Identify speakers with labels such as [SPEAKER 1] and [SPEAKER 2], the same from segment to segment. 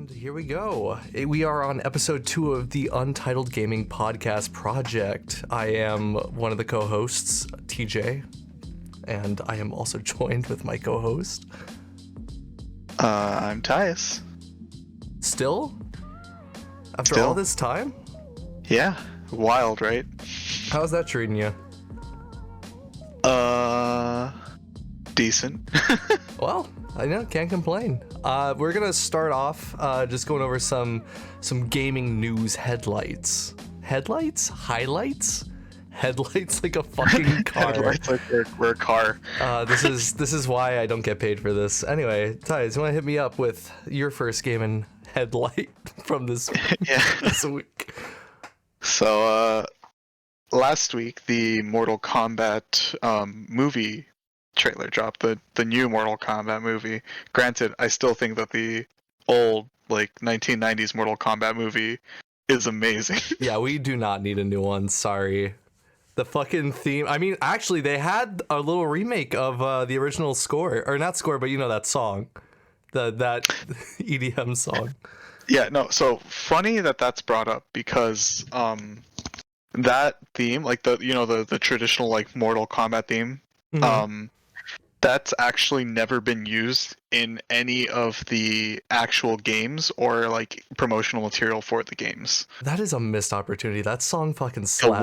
[SPEAKER 1] And here we go. We are on episode 2 of the Untitled Gaming Podcast Project. I am one of the co-hosts, TJ, and I am also joined with my co-host.
[SPEAKER 2] I'm Tyus.
[SPEAKER 1] Still? After all this time?
[SPEAKER 2] Yeah, wild, right?
[SPEAKER 1] How's that treating you?
[SPEAKER 2] Decent.
[SPEAKER 1] Well, I know, can't complain. We're gonna start off just going over some gaming news headlights. Headlights? Highlights? Headlights like a fucking car.
[SPEAKER 2] Headlights like we're a car.
[SPEAKER 1] This is why I don't get paid for this. Anyway, Tyus, you wanna hit me up with your first gaming headlight from this this week?
[SPEAKER 2] So last week the Mortal Kombat movie trailer dropped, the new Mortal Kombat movie. Granted, I still think that the old 1990s Mortal Kombat movie is amazing.
[SPEAKER 1] Yeah, we do not need a new one, sorry. The fucking theme, I mean, actually they had a little remake of the original score, or not score, but you know that song, that EDM song.
[SPEAKER 2] Yeah, no, so funny that's brought up because that theme, like the traditional Mortal Kombat theme,
[SPEAKER 1] Mm-hmm.
[SPEAKER 2] That's actually never been used in any of the actual games or promotional material for the games.
[SPEAKER 1] That is a missed opportunity. That song fucking slaps.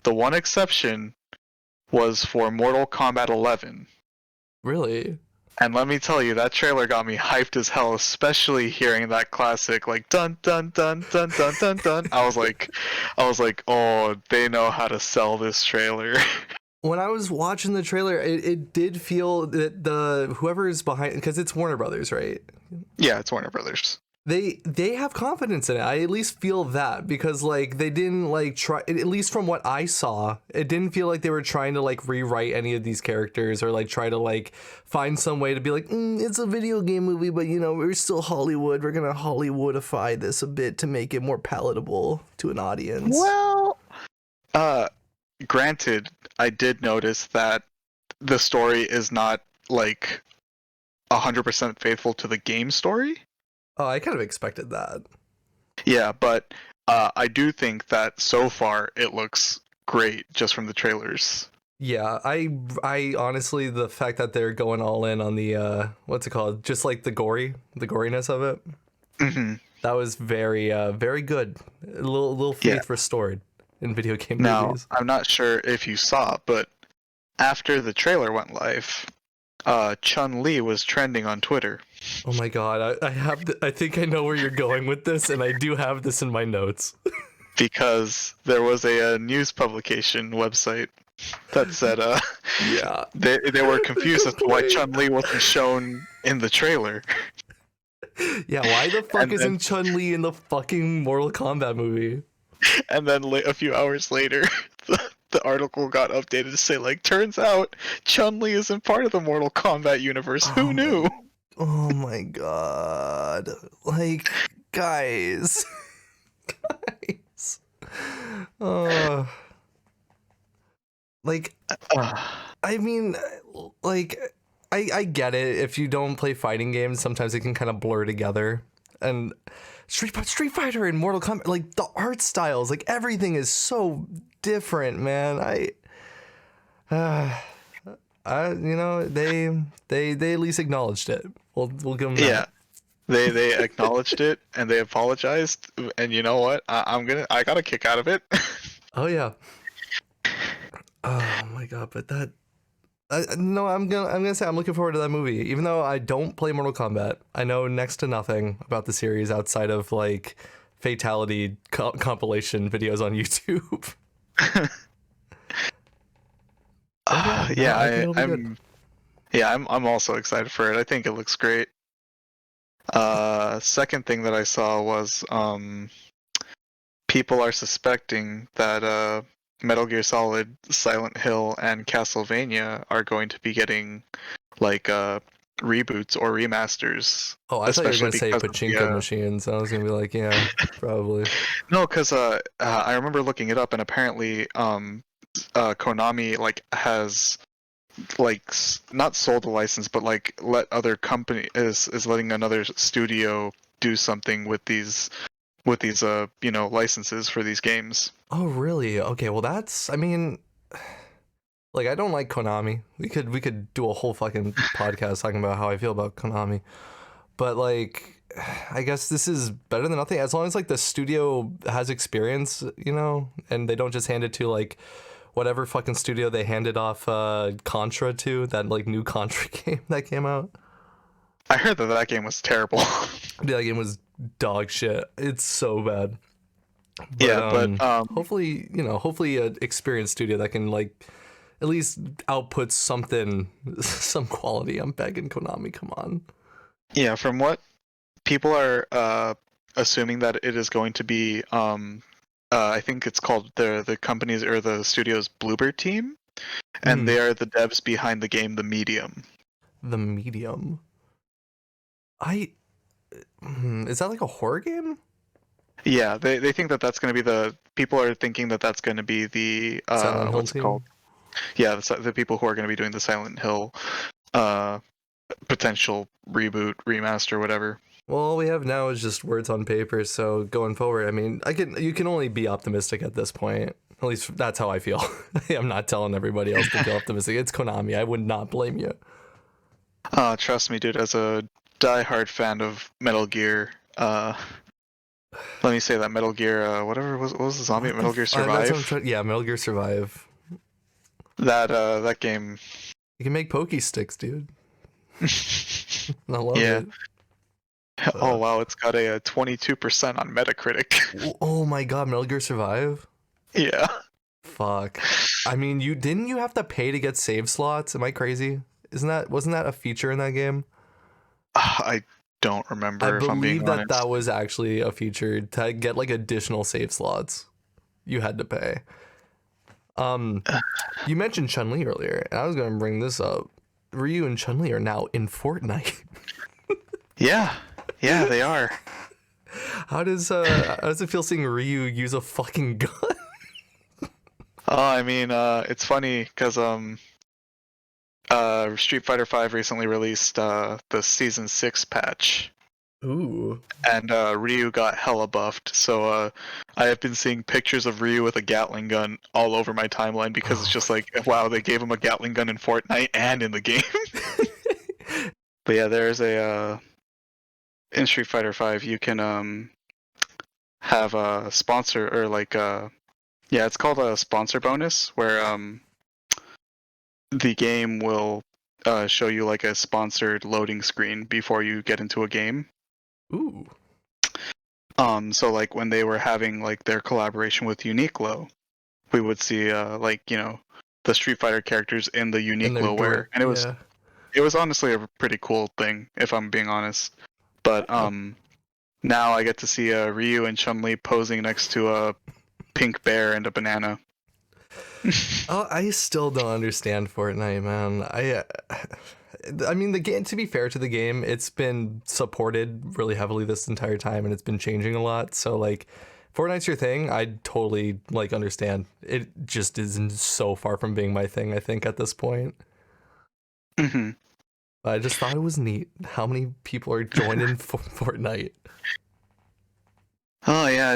[SPEAKER 2] The one exception was for Mortal Kombat 11.
[SPEAKER 1] Really?
[SPEAKER 2] And let me tell you, that trailer got me hyped as hell, especially hearing that classic dun dun dun dun dun dun dun. I was like, oh, they know how to sell this trailer.
[SPEAKER 1] When I was watching the trailer, it did feel that whoever is behind, because it's Warner Brothers, right?
[SPEAKER 2] Yeah, it's Warner Brothers.
[SPEAKER 1] They have confidence in it. I at least feel that, because they didn't try, at least from what I saw, it didn't feel like they were trying to rewrite any of these characters or try to find some way to be it's a video game movie, but we're still Hollywood. We're gonna Hollywoodify this a bit to make it more palatable to an audience.
[SPEAKER 2] Well, granted, I did notice that the story is not 100% faithful to the game story.
[SPEAKER 1] Oh, I kind of expected that.
[SPEAKER 2] Yeah, but I do think that so far it looks great just from the trailers.
[SPEAKER 1] Yeah, I honestly, the fact that they're going all in on the what's it called, just the goriness of it,
[SPEAKER 2] mm-hmm.
[SPEAKER 1] That was very very good. A little faith restored in video game movies.
[SPEAKER 2] Now, I'm not sure if you saw, but after the trailer went live, Chunley was trending on Twitter.
[SPEAKER 1] Oh my god, I think I know where you're going with this, and I do have this in my notes.
[SPEAKER 2] Because there was a news publication website that said
[SPEAKER 1] yeah,
[SPEAKER 2] they were confused as to why Chun-Li wasn't shown in the trailer.
[SPEAKER 1] Yeah, why the fuck isn't Chun-Li in the fucking Mortal Kombat movie?
[SPEAKER 2] And then a few hours later, the article got updated to say turns out Chun-Li isn't part of the Mortal Kombat universe. Who knew?
[SPEAKER 1] Oh my god. Guys. Guys. I mean, I get it. If you don't play fighting games, sometimes it can kind of blur together. And Street Fighter and Mortal Kombat, the art styles, everything is so different, man. They at least acknowledged it. We'll give them that.
[SPEAKER 2] Yeah, they acknowledged it and they apologized. And you know what? I got a kick out of it.
[SPEAKER 1] Oh yeah. Oh my god! But that. No, I'm gonna say I'm looking forward to that movie. Even though I don't play Mortal Kombat, I know next to nothing about the series outside of fatality compilation videos on YouTube.
[SPEAKER 2] I'm also excited for it. I think it looks great. Second thing that I saw was people are suspecting that Metal Gear Solid, Silent Hill, and Castlevania are going to be getting reboots or remasters.
[SPEAKER 1] Oh, I thought you were going to say pachinko machines. I was going to be yeah, probably.
[SPEAKER 2] No, because I remember looking it up, and apparently Konami has not sold the license, but let other company is letting another studio do something with these licenses for these games.
[SPEAKER 1] Oh, really? Okay, well that's, I mean, like I don't like Konami. We could do a whole fucking podcast talking about how I feel about Konami. But like I guess this is better than nothing as long as like the studio has experience, and they don't just hand it to like whatever fucking studio they handed off Contra to, that like new Contra game that came out.
[SPEAKER 2] I heard that game was terrible.
[SPEAKER 1] That game was dog shit. It's so bad. But,
[SPEAKER 2] yeah, but
[SPEAKER 1] hopefully an experienced studio that can like at least output something, some quality. I'm begging Konami, come on.
[SPEAKER 2] Yeah, from what people are assuming that it is going to be, I think it's called the company's or the studio's Bluebird team, and they are the devs behind the game The Medium.
[SPEAKER 1] The Medium. Is that like a horror game?
[SPEAKER 2] Yeah, they think that that's going to be people are thinking that that's going to be the
[SPEAKER 1] Silent Hill
[SPEAKER 2] what's it
[SPEAKER 1] team?
[SPEAKER 2] called? Yeah, the people who are going to be doing the Silent Hill potential reboot, remaster, whatever.
[SPEAKER 1] Well, all we have now is just words on paper. So going forward, I mean, you can only be optimistic at this point. At least that's how I feel. I'm not telling everybody else to feel optimistic. It's Konami. I would not blame you.
[SPEAKER 2] Trust me, dude. As a diehard fan of Metal Gear, let me say that Metal Gear, what was the zombie? Metal Gear Survive.
[SPEAKER 1] Metal Gear Survive.
[SPEAKER 2] That game.
[SPEAKER 1] You can make pokey sticks, dude. I love it.
[SPEAKER 2] Oh wow, it's got a 22% on Metacritic.
[SPEAKER 1] Oh my god, Metal Gear Survive?
[SPEAKER 2] Yeah.
[SPEAKER 1] Fuck. I mean, didn't you have to pay to get save slots? Am I crazy? Wasn't that a feature in that game?
[SPEAKER 2] I don't remember.
[SPEAKER 1] I
[SPEAKER 2] if I'm being
[SPEAKER 1] believe
[SPEAKER 2] honest.
[SPEAKER 1] that was actually a feature to get like additional save slots. You had to pay. You mentioned Chunley earlier, and I was gonna bring this up. Ryu and Chunley are now in Fortnite.
[SPEAKER 2] Yeah, they are.
[SPEAKER 1] How does it feel seeing Ryu use a fucking gun?
[SPEAKER 2] Oh, I mean, it's funny because Street Fighter V recently released the Season 6 patch.
[SPEAKER 1] Ooh.
[SPEAKER 2] And Ryu got hella buffed, so I have been seeing pictures of Ryu with a Gatling gun all over my timeline because it's just like, wow, they gave him a Gatling gun in Fortnite and in the game. But yeah, there's in Street Fighter V you can have a sponsor or like it's called a sponsor bonus where the game will show you like a sponsored loading screen before you get into a game.
[SPEAKER 1] Ooh.
[SPEAKER 2] So like when they were having like their collaboration with Uniqlo, we would see the Street Fighter characters in the Uniqlo wear, and it was honestly a pretty cool thing, if I'm being honest. But now I get to see Ryu and Chun-Li posing next to a pink bear and a banana.
[SPEAKER 1] I still don't understand Fortnite, man. I mean, the game, to be fair to the game, it's been supported really heavily this entire time and it's been changing a lot. So like Fortnite's your thing, I totally like understand. It just isn't so far from being my thing, I think, at this point.
[SPEAKER 2] Mm-hmm.
[SPEAKER 1] I just thought it was neat how many people are joining Fortnite.
[SPEAKER 2] Oh yeah,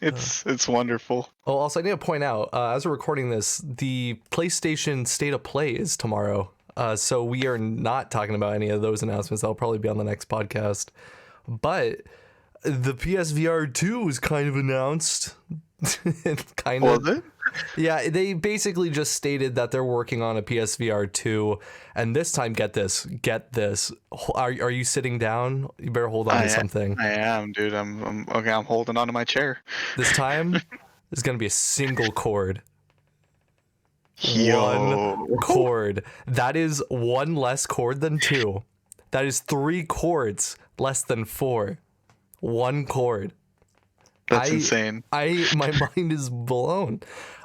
[SPEAKER 2] it's wonderful.
[SPEAKER 1] Oh, also I need to point out, as we're recording this, the PlayStation State of Play is tomorrow. So we are not talking about any of those announcements. That'll probably be on the next podcast. But the PSVR 2 was kind of announced.
[SPEAKER 2] Was it?
[SPEAKER 1] Yeah, they basically just stated that they're working on a PSVR 2, and this time, get this. Are you sitting down? You better hold on to something.
[SPEAKER 2] I am, dude. I'm holding on to my chair.
[SPEAKER 1] This time is gonna be a single cord.
[SPEAKER 2] Yo.
[SPEAKER 1] One cord. That is one less cord than 2. That is 3 cords less than 4. 1 cord.
[SPEAKER 2] That's insane.
[SPEAKER 1] My mind is blown.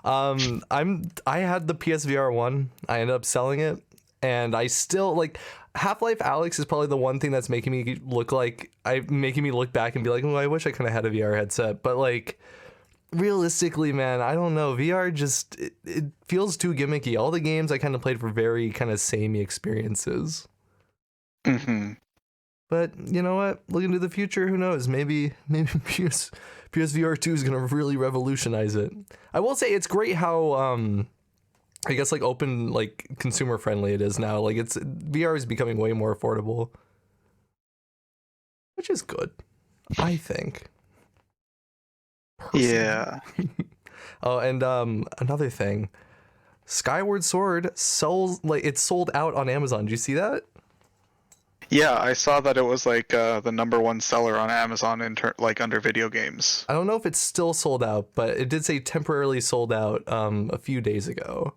[SPEAKER 1] I had the PSVR 1. I ended up selling it, and I still like Half-Life Alyx is probably the one thing that's making me look back and be like, oh, I wish I kind of had a VR headset. But like realistically, man, I don't know. VR just it feels too gimmicky. All the games I kind of played were very kind of samey experiences.
[SPEAKER 2] Mm-hmm.
[SPEAKER 1] But you know what? Looking to the future, who knows? Maybe PSVR 2 is gonna really revolutionize it. I will say it's great how I guess like open, like consumer friendly it is now. Like it's VR is becoming way more affordable, which is good, I think. Personally.
[SPEAKER 2] Yeah.
[SPEAKER 1] Oh, and another thing, Skyward Sword sells, like it's sold out on Amazon. Did you see that?
[SPEAKER 2] Yeah, I saw that it was like the #1 seller on Amazon like under video games.
[SPEAKER 1] I don't know if it's still sold out, but it did say temporarily sold out a few days ago.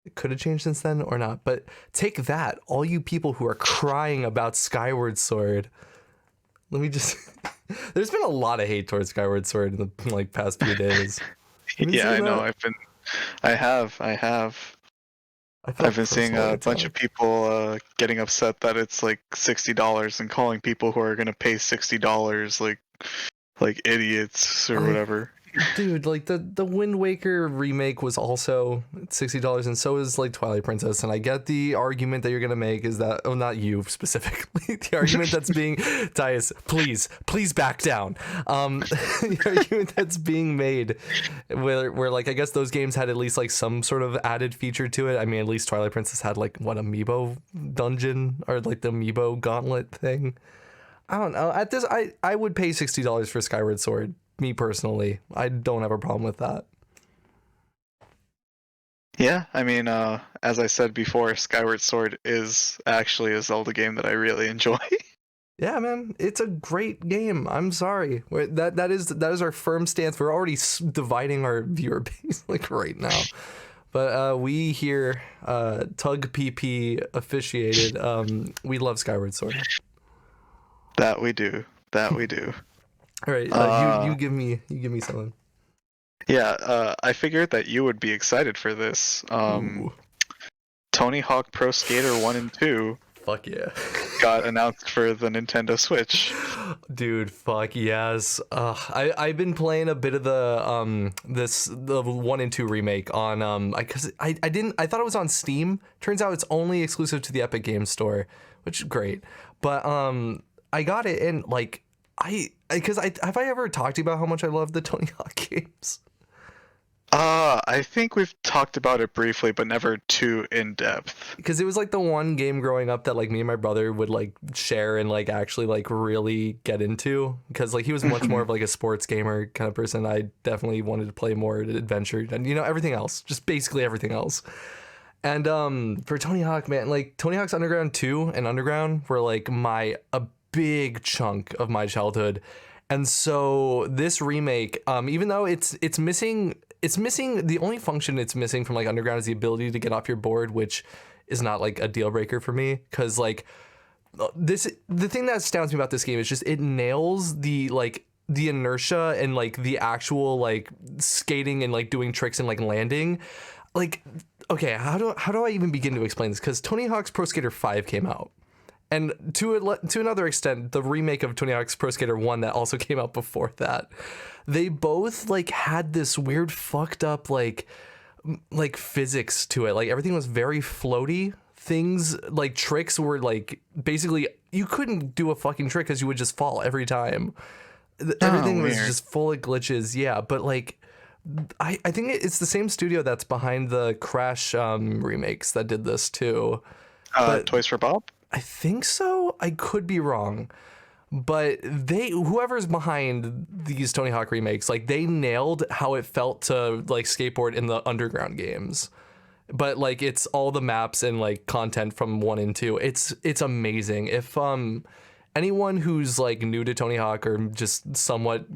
[SPEAKER 1] It could have changed since then or not, but take that, all you people who are crying about Skyward Sword. Let me just there's been a lot of hate towards Skyward Sword in the like past few days.
[SPEAKER 2] Yeah, I know. I have. I've been seeing a bunch of people getting upset that it's like $60 and calling people who are gonna pay $60 like idiots or whatever.
[SPEAKER 1] Dude, like the Wind Waker remake was also $60, and so is like Twilight Princess. And I get the argument that you're gonna make is that, oh, not you specifically, the argument that's being, Tyus, please back down. The argument that's being made, where like I guess those games had at least like some sort of added feature to it. I mean, at least Twilight Princess had like what, amiibo dungeon or like the amiibo gauntlet thing. I don't know. At this, I would pay $60 for Skyward Sword. Me personally, I don't have a problem with that.
[SPEAKER 2] Yeah, I mean, as I said before, Skyward Sword is actually a Zelda game that I really enjoy.
[SPEAKER 1] Yeah, man, it's a great game. I'm sorry. That is our firm stance. We're already dividing our viewer base like right now. But we here, Tug PP officiated. We love Skyward Sword.
[SPEAKER 2] That we do.
[SPEAKER 1] All right, you give me something.
[SPEAKER 2] Yeah, I figured that you would be excited for this. Tony Hawk Pro Skater 1 and 2.
[SPEAKER 1] Fuck yeah.
[SPEAKER 2] Got announced for the Nintendo Switch.
[SPEAKER 1] Dude, fuck yes. I've been playing a bit of the the 1 and 2 remake on because I thought it was on Steam. Turns out it's only exclusive to the Epic Games Store, which is great. But I got it and like have I ever talked to you about how much I love the Tony Hawk games?
[SPEAKER 2] I think we've talked about it briefly, but never too in depth.
[SPEAKER 1] Because it was like the one game growing up that like me and my brother would like share and like actually like really get into. Because like he was much more of like a sports gamer kind of person. I definitely wanted to play more adventure and everything else, just basically everything else. And for Tony Hawk, man, like Tony Hawk's Underground 2 and Underground were like a big chunk of my childhood. And so this remake, even though it's missing the only function it's missing from like Underground is the ability to get off your board, which is not like a deal breaker for me, because like the thing that astounds me about this game is just it nails the inertia and like the actual like skating and like doing tricks and like landing. Like, okay, how do I even begin to explain this? Because Tony Hawk's Pro Skater 5 came out. And to another extent, the remake of Tony Hawk's Pro Skater 1 that also came out before that, they both like had this weird fucked up like physics to it. Like everything was very floaty. Things like tricks were like basically you couldn't do a fucking trick because you would just fall every time. Everything was just full of glitches. Yeah, but like I think it's the same studio that's behind the Crash remakes that did this too.
[SPEAKER 2] Toys for Bob?
[SPEAKER 1] I think so. I could be wrong, but whoever's behind these Tony Hawk remakes, like they nailed how it felt to like skateboard in the Underground games. But like it's all the maps and like content from 1 and 2. It's amazing. If anyone who's like new to Tony Hawk or just somewhat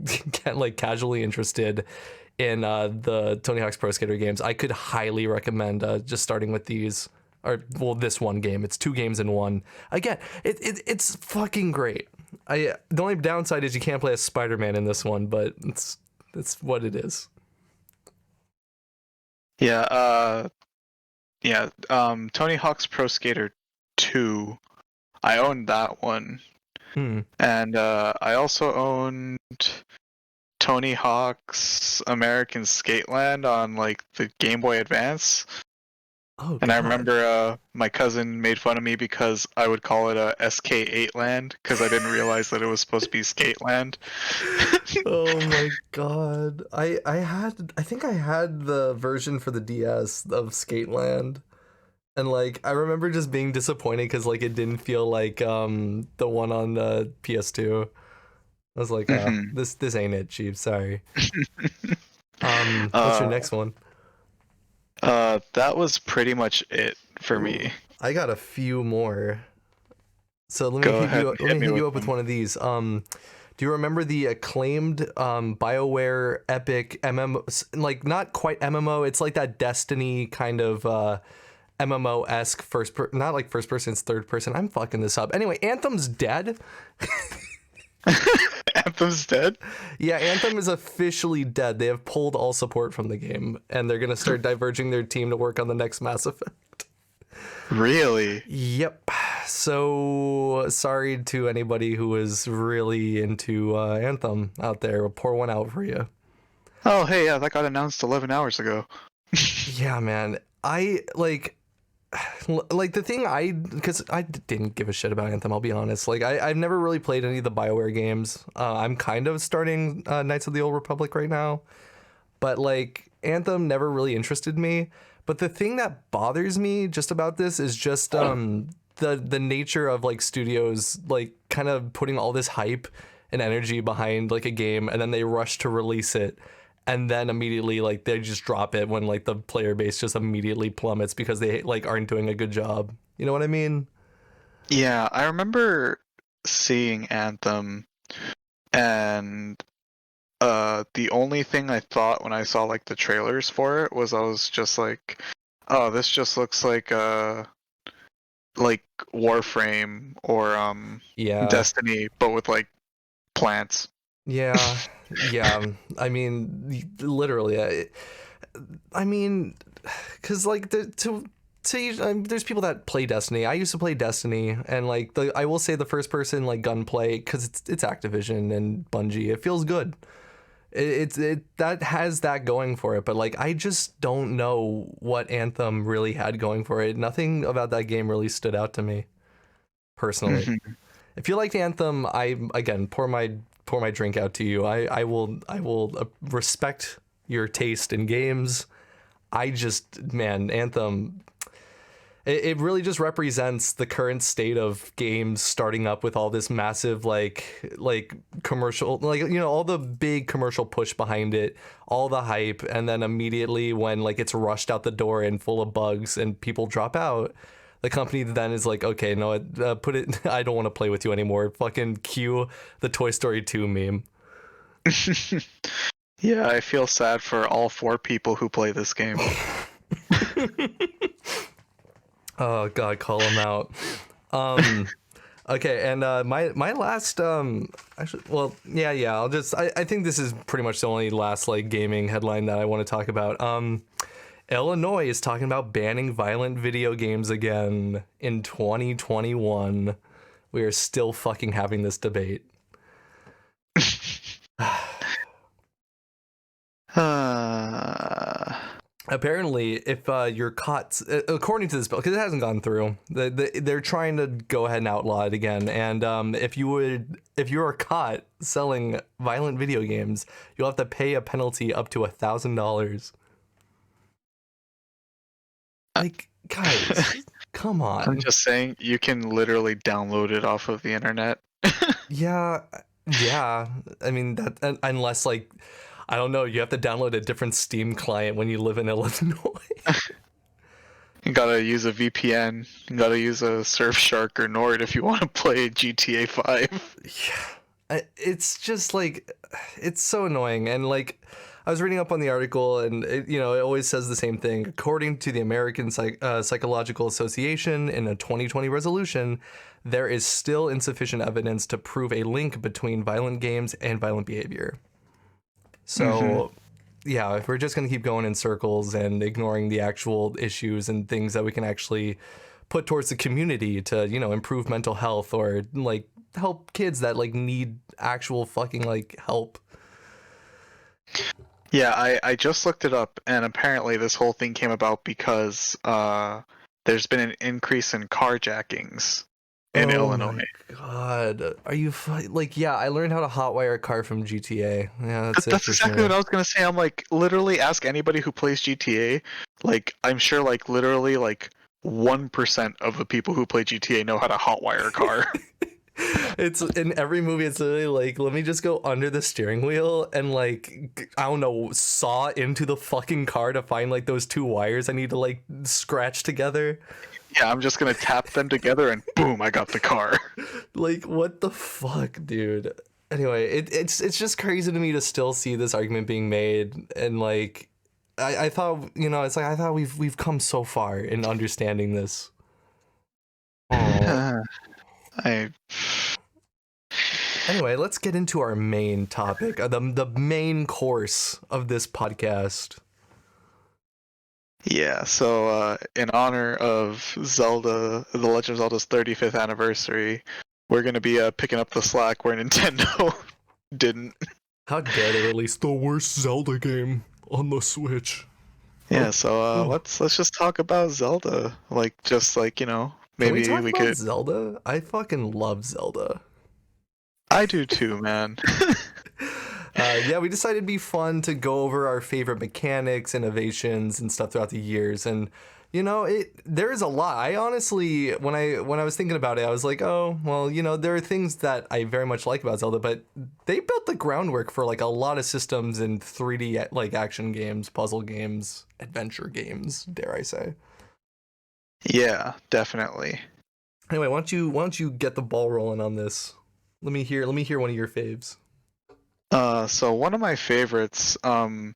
[SPEAKER 1] like casually interested in the Tony Hawk's Pro Skater games, I could highly recommend just starting with these. Or well, this one game. It's 2 games in one. Again, it's fucking great. The only downside is you can't play as Spider-Man in this one, but it's what it is.
[SPEAKER 2] Yeah. Tony Hawk's Pro Skater 2. I owned that one, and I also owned Tony Hawk's American Skateland on like the Game Boy Advance.
[SPEAKER 1] Oh
[SPEAKER 2] And I
[SPEAKER 1] God.
[SPEAKER 2] remember my cousin made fun of me because I would call it a SK8 land because I didn't realize that it was supposed to be Skate Land.
[SPEAKER 1] Oh my God. I think I had the version for the DS of Skateland. And like I remember just being disappointed because like it didn't feel like the one on the PS2. I was like,
[SPEAKER 2] Mhm.
[SPEAKER 1] this ain't it, Chief. Sorry. What's your
[SPEAKER 2] uh,
[SPEAKER 1] next one?
[SPEAKER 2] that was pretty much it for
[SPEAKER 1] Ooh,
[SPEAKER 2] me.
[SPEAKER 1] I got a few more. So let me
[SPEAKER 2] Go
[SPEAKER 1] hit
[SPEAKER 2] ahead
[SPEAKER 1] you.
[SPEAKER 2] and
[SPEAKER 1] Let
[SPEAKER 2] hit
[SPEAKER 1] me
[SPEAKER 2] me
[SPEAKER 1] hit
[SPEAKER 2] with
[SPEAKER 1] you up with
[SPEAKER 2] them.
[SPEAKER 1] one of these. Do you remember the acclaimed BioWare epic MMO? Like not quite MMO. It's like that Destiny kind of MMO esque not like first person. It's third person. I'm fucking this up. Anyway, Anthem's dead.
[SPEAKER 2] Anthem's dead?
[SPEAKER 1] Yeah, Anthem is officially dead. They have pulled all support from the game, and they're gonna start diverging their team to work on the next Mass Effect.
[SPEAKER 2] Really?
[SPEAKER 1] Yep. So sorry to anybody who is really into Anthem out there. We'll pour one out for you.
[SPEAKER 2] Oh, hey, yeah, that got announced 11 hours ago.
[SPEAKER 1] Yeah, man. I like the thing because I didn't give a shit about Anthem. I'll be honest. Like I've never really played any of the BioWare games. I'm kind of starting Knights of the Old Republic right now, but like Anthem never really interested me. But the thing that bothers me just about this is just the nature of like studios like kind of putting all this hype and energy behind like a game and then they rush to release it and then immediately like they just drop it when like the player base just immediately plummets because they like aren't doing a good job. You know what I mean?
[SPEAKER 2] Yeah, I remember seeing Anthem, and the only thing I thought when I saw like the trailers for it was I was just like, oh, this just looks like Warframe or
[SPEAKER 1] Yeah.
[SPEAKER 2] Destiny, but with like plants.
[SPEAKER 1] Yeah. Yeah. I mean, literally. I mean, because like there's people that play Destiny. I used to play Destiny, and like I will say the first person like gunplay because it's Activision and Bungie. It feels good. It that has that going for it, but like I just don't know what Anthem really had going for it. Nothing about that game really stood out to me personally.
[SPEAKER 2] Hmm.
[SPEAKER 1] If you liked Anthem, I again pour my drink out to you. I will respect your taste in games. I just man, Anthem. It really just represents the current state of games starting up with all this massive like commercial like you know all the big commercial push behind it, all the hype, and then immediately when like it's rushed out the door and full of bugs and people drop out, the company then is like, okay, no, put it. I don't want to play with you anymore. Fucking cue the Toy Story 2 meme.
[SPEAKER 2] Yeah, I feel sad for all four people who play this game.
[SPEAKER 1] Oh God, call them out. Um, okay, and my last actually, well, yeah, I think this is pretty much the only last like gaming headline that I want to talk about. Illinois is talking about banning violent video games again in 2021. We are still fucking having this debate.
[SPEAKER 2] uh,
[SPEAKER 1] Apparently, if you're caught, according to this bill, because it hasn't gone through, they're trying to go ahead and outlaw it again. And if you are caught selling violent video games, you'll have to pay a penalty up to $1,000. Like, guys, come
[SPEAKER 2] I'm
[SPEAKER 1] on.
[SPEAKER 2] just saying, you can literally download it off of the internet.
[SPEAKER 1] Yeah, yeah. I mean that unless like I don't know, you have to download a different Steam client when you live in Illinois.
[SPEAKER 2] You gotta use a VPN. You gotta use a Surfshark or Nord if you want to play GTA 5.
[SPEAKER 1] Yeah, it's just like it's so annoying. And like I was reading up on the article, and it always says the same thing. According to the American Psychological Association, in a 2020 resolution, there is still insufficient evidence to prove a link between violent games and violent behavior.
[SPEAKER 2] Hmm.
[SPEAKER 1] So yeah, if we're just going to keep going in circles and ignoring the actual issues and things that we can actually put towards the community to, improve mental health or like help kids that like need actual fucking like help.
[SPEAKER 2] Yeah, I just looked it up, and apparently this whole thing came about because there's been an increase in carjackings in
[SPEAKER 1] Oh
[SPEAKER 2] Illinois.
[SPEAKER 1] my god. Are you like, yeah, I learned how to hotwire a car from GTA. Yeah, that's it
[SPEAKER 2] That's
[SPEAKER 1] for
[SPEAKER 2] exactly
[SPEAKER 1] sure.
[SPEAKER 2] what I was gonna say. I'm like, literally ask anybody who plays GTA. Like, I'm sure like literally like 1% of the people who play GTA know how to hotwire a car.
[SPEAKER 1] It's in every movie. It's literally like, let me just go under the steering wheel and like, I don't know, saw into the fucking car to find like those two wires I need to like scratch together.
[SPEAKER 2] Yeah, I'm just gonna tap them together and boom, I got the car.
[SPEAKER 1] Like, what the fuck, dude? Anyway, it's just crazy to me to still see this argument being made, and like, I thought, you know, it's like I thought we've come so far in understanding this. Oh.
[SPEAKER 2] I
[SPEAKER 1] Anyway, let's get into our main topic, the main course of this podcast.
[SPEAKER 2] Yeah, so in honor of Zelda, The Legend of Zelda's 35th anniversary, we're gonna be picking up the slack where Nintendo didn't.
[SPEAKER 1] How dare they release the worst Zelda game on the Switch?
[SPEAKER 2] Yeah, so
[SPEAKER 1] Oh.
[SPEAKER 2] let's just talk about Zelda. Like just like,
[SPEAKER 1] Can we
[SPEAKER 2] maybe
[SPEAKER 1] talk
[SPEAKER 2] we
[SPEAKER 1] about
[SPEAKER 2] could.
[SPEAKER 1] Zelda? I fucking love Zelda.
[SPEAKER 2] I do too, man.
[SPEAKER 1] Yeah, we decided it'd be fun to go over our favorite mechanics, innovations, and stuff throughout the years. And you know, there is a lot. I honestly, when I was thinking about it, I was like, oh, well, you know, there are things that I very much like about Zelda, but they built the groundwork for like a lot of systems in 3D like action games, puzzle games, adventure games, dare I say.
[SPEAKER 2] Yeah, definitely.
[SPEAKER 1] Anyway, why don't you get the ball rolling on this? Let me hear one of your faves.
[SPEAKER 2] So one of my favorites, and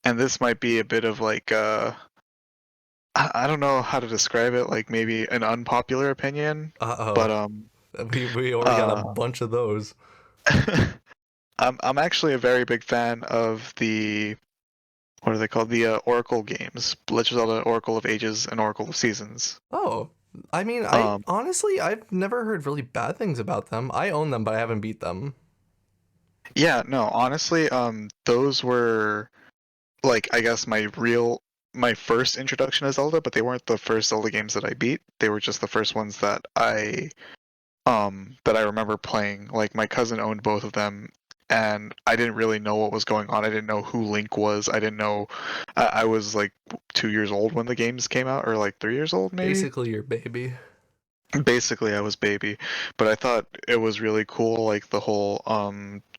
[SPEAKER 2] this might be a bit of like I don't know how to describe it, like maybe an unpopular opinion, but
[SPEAKER 1] Uh-oh. We already got a
[SPEAKER 2] uh
[SPEAKER 1] bunch of those.
[SPEAKER 2] I'm actually a very big fan of the what are they called? The Oracle games, Legend of Zelda: Oracle of Ages and Oracle of Seasons.
[SPEAKER 1] Oh, I mean, I
[SPEAKER 2] Um,
[SPEAKER 1] honestly I've never heard really bad things about them. I own them, but I haven't beat them.
[SPEAKER 2] yeah, no, honestly, those were like I guess my first introduction to Zelda, but they weren't the first Zelda games that I beat. They were just the first ones that I remember playing. Like my cousin owned both of them, and I didn't really know what was going on. I didn't know who Link was. I didn't know. I was like 2 years old when the games came out, or like 3 years old maybe.
[SPEAKER 1] Basically, your baby.
[SPEAKER 2] Basically, I was baby, but I thought it was really cool, like the whole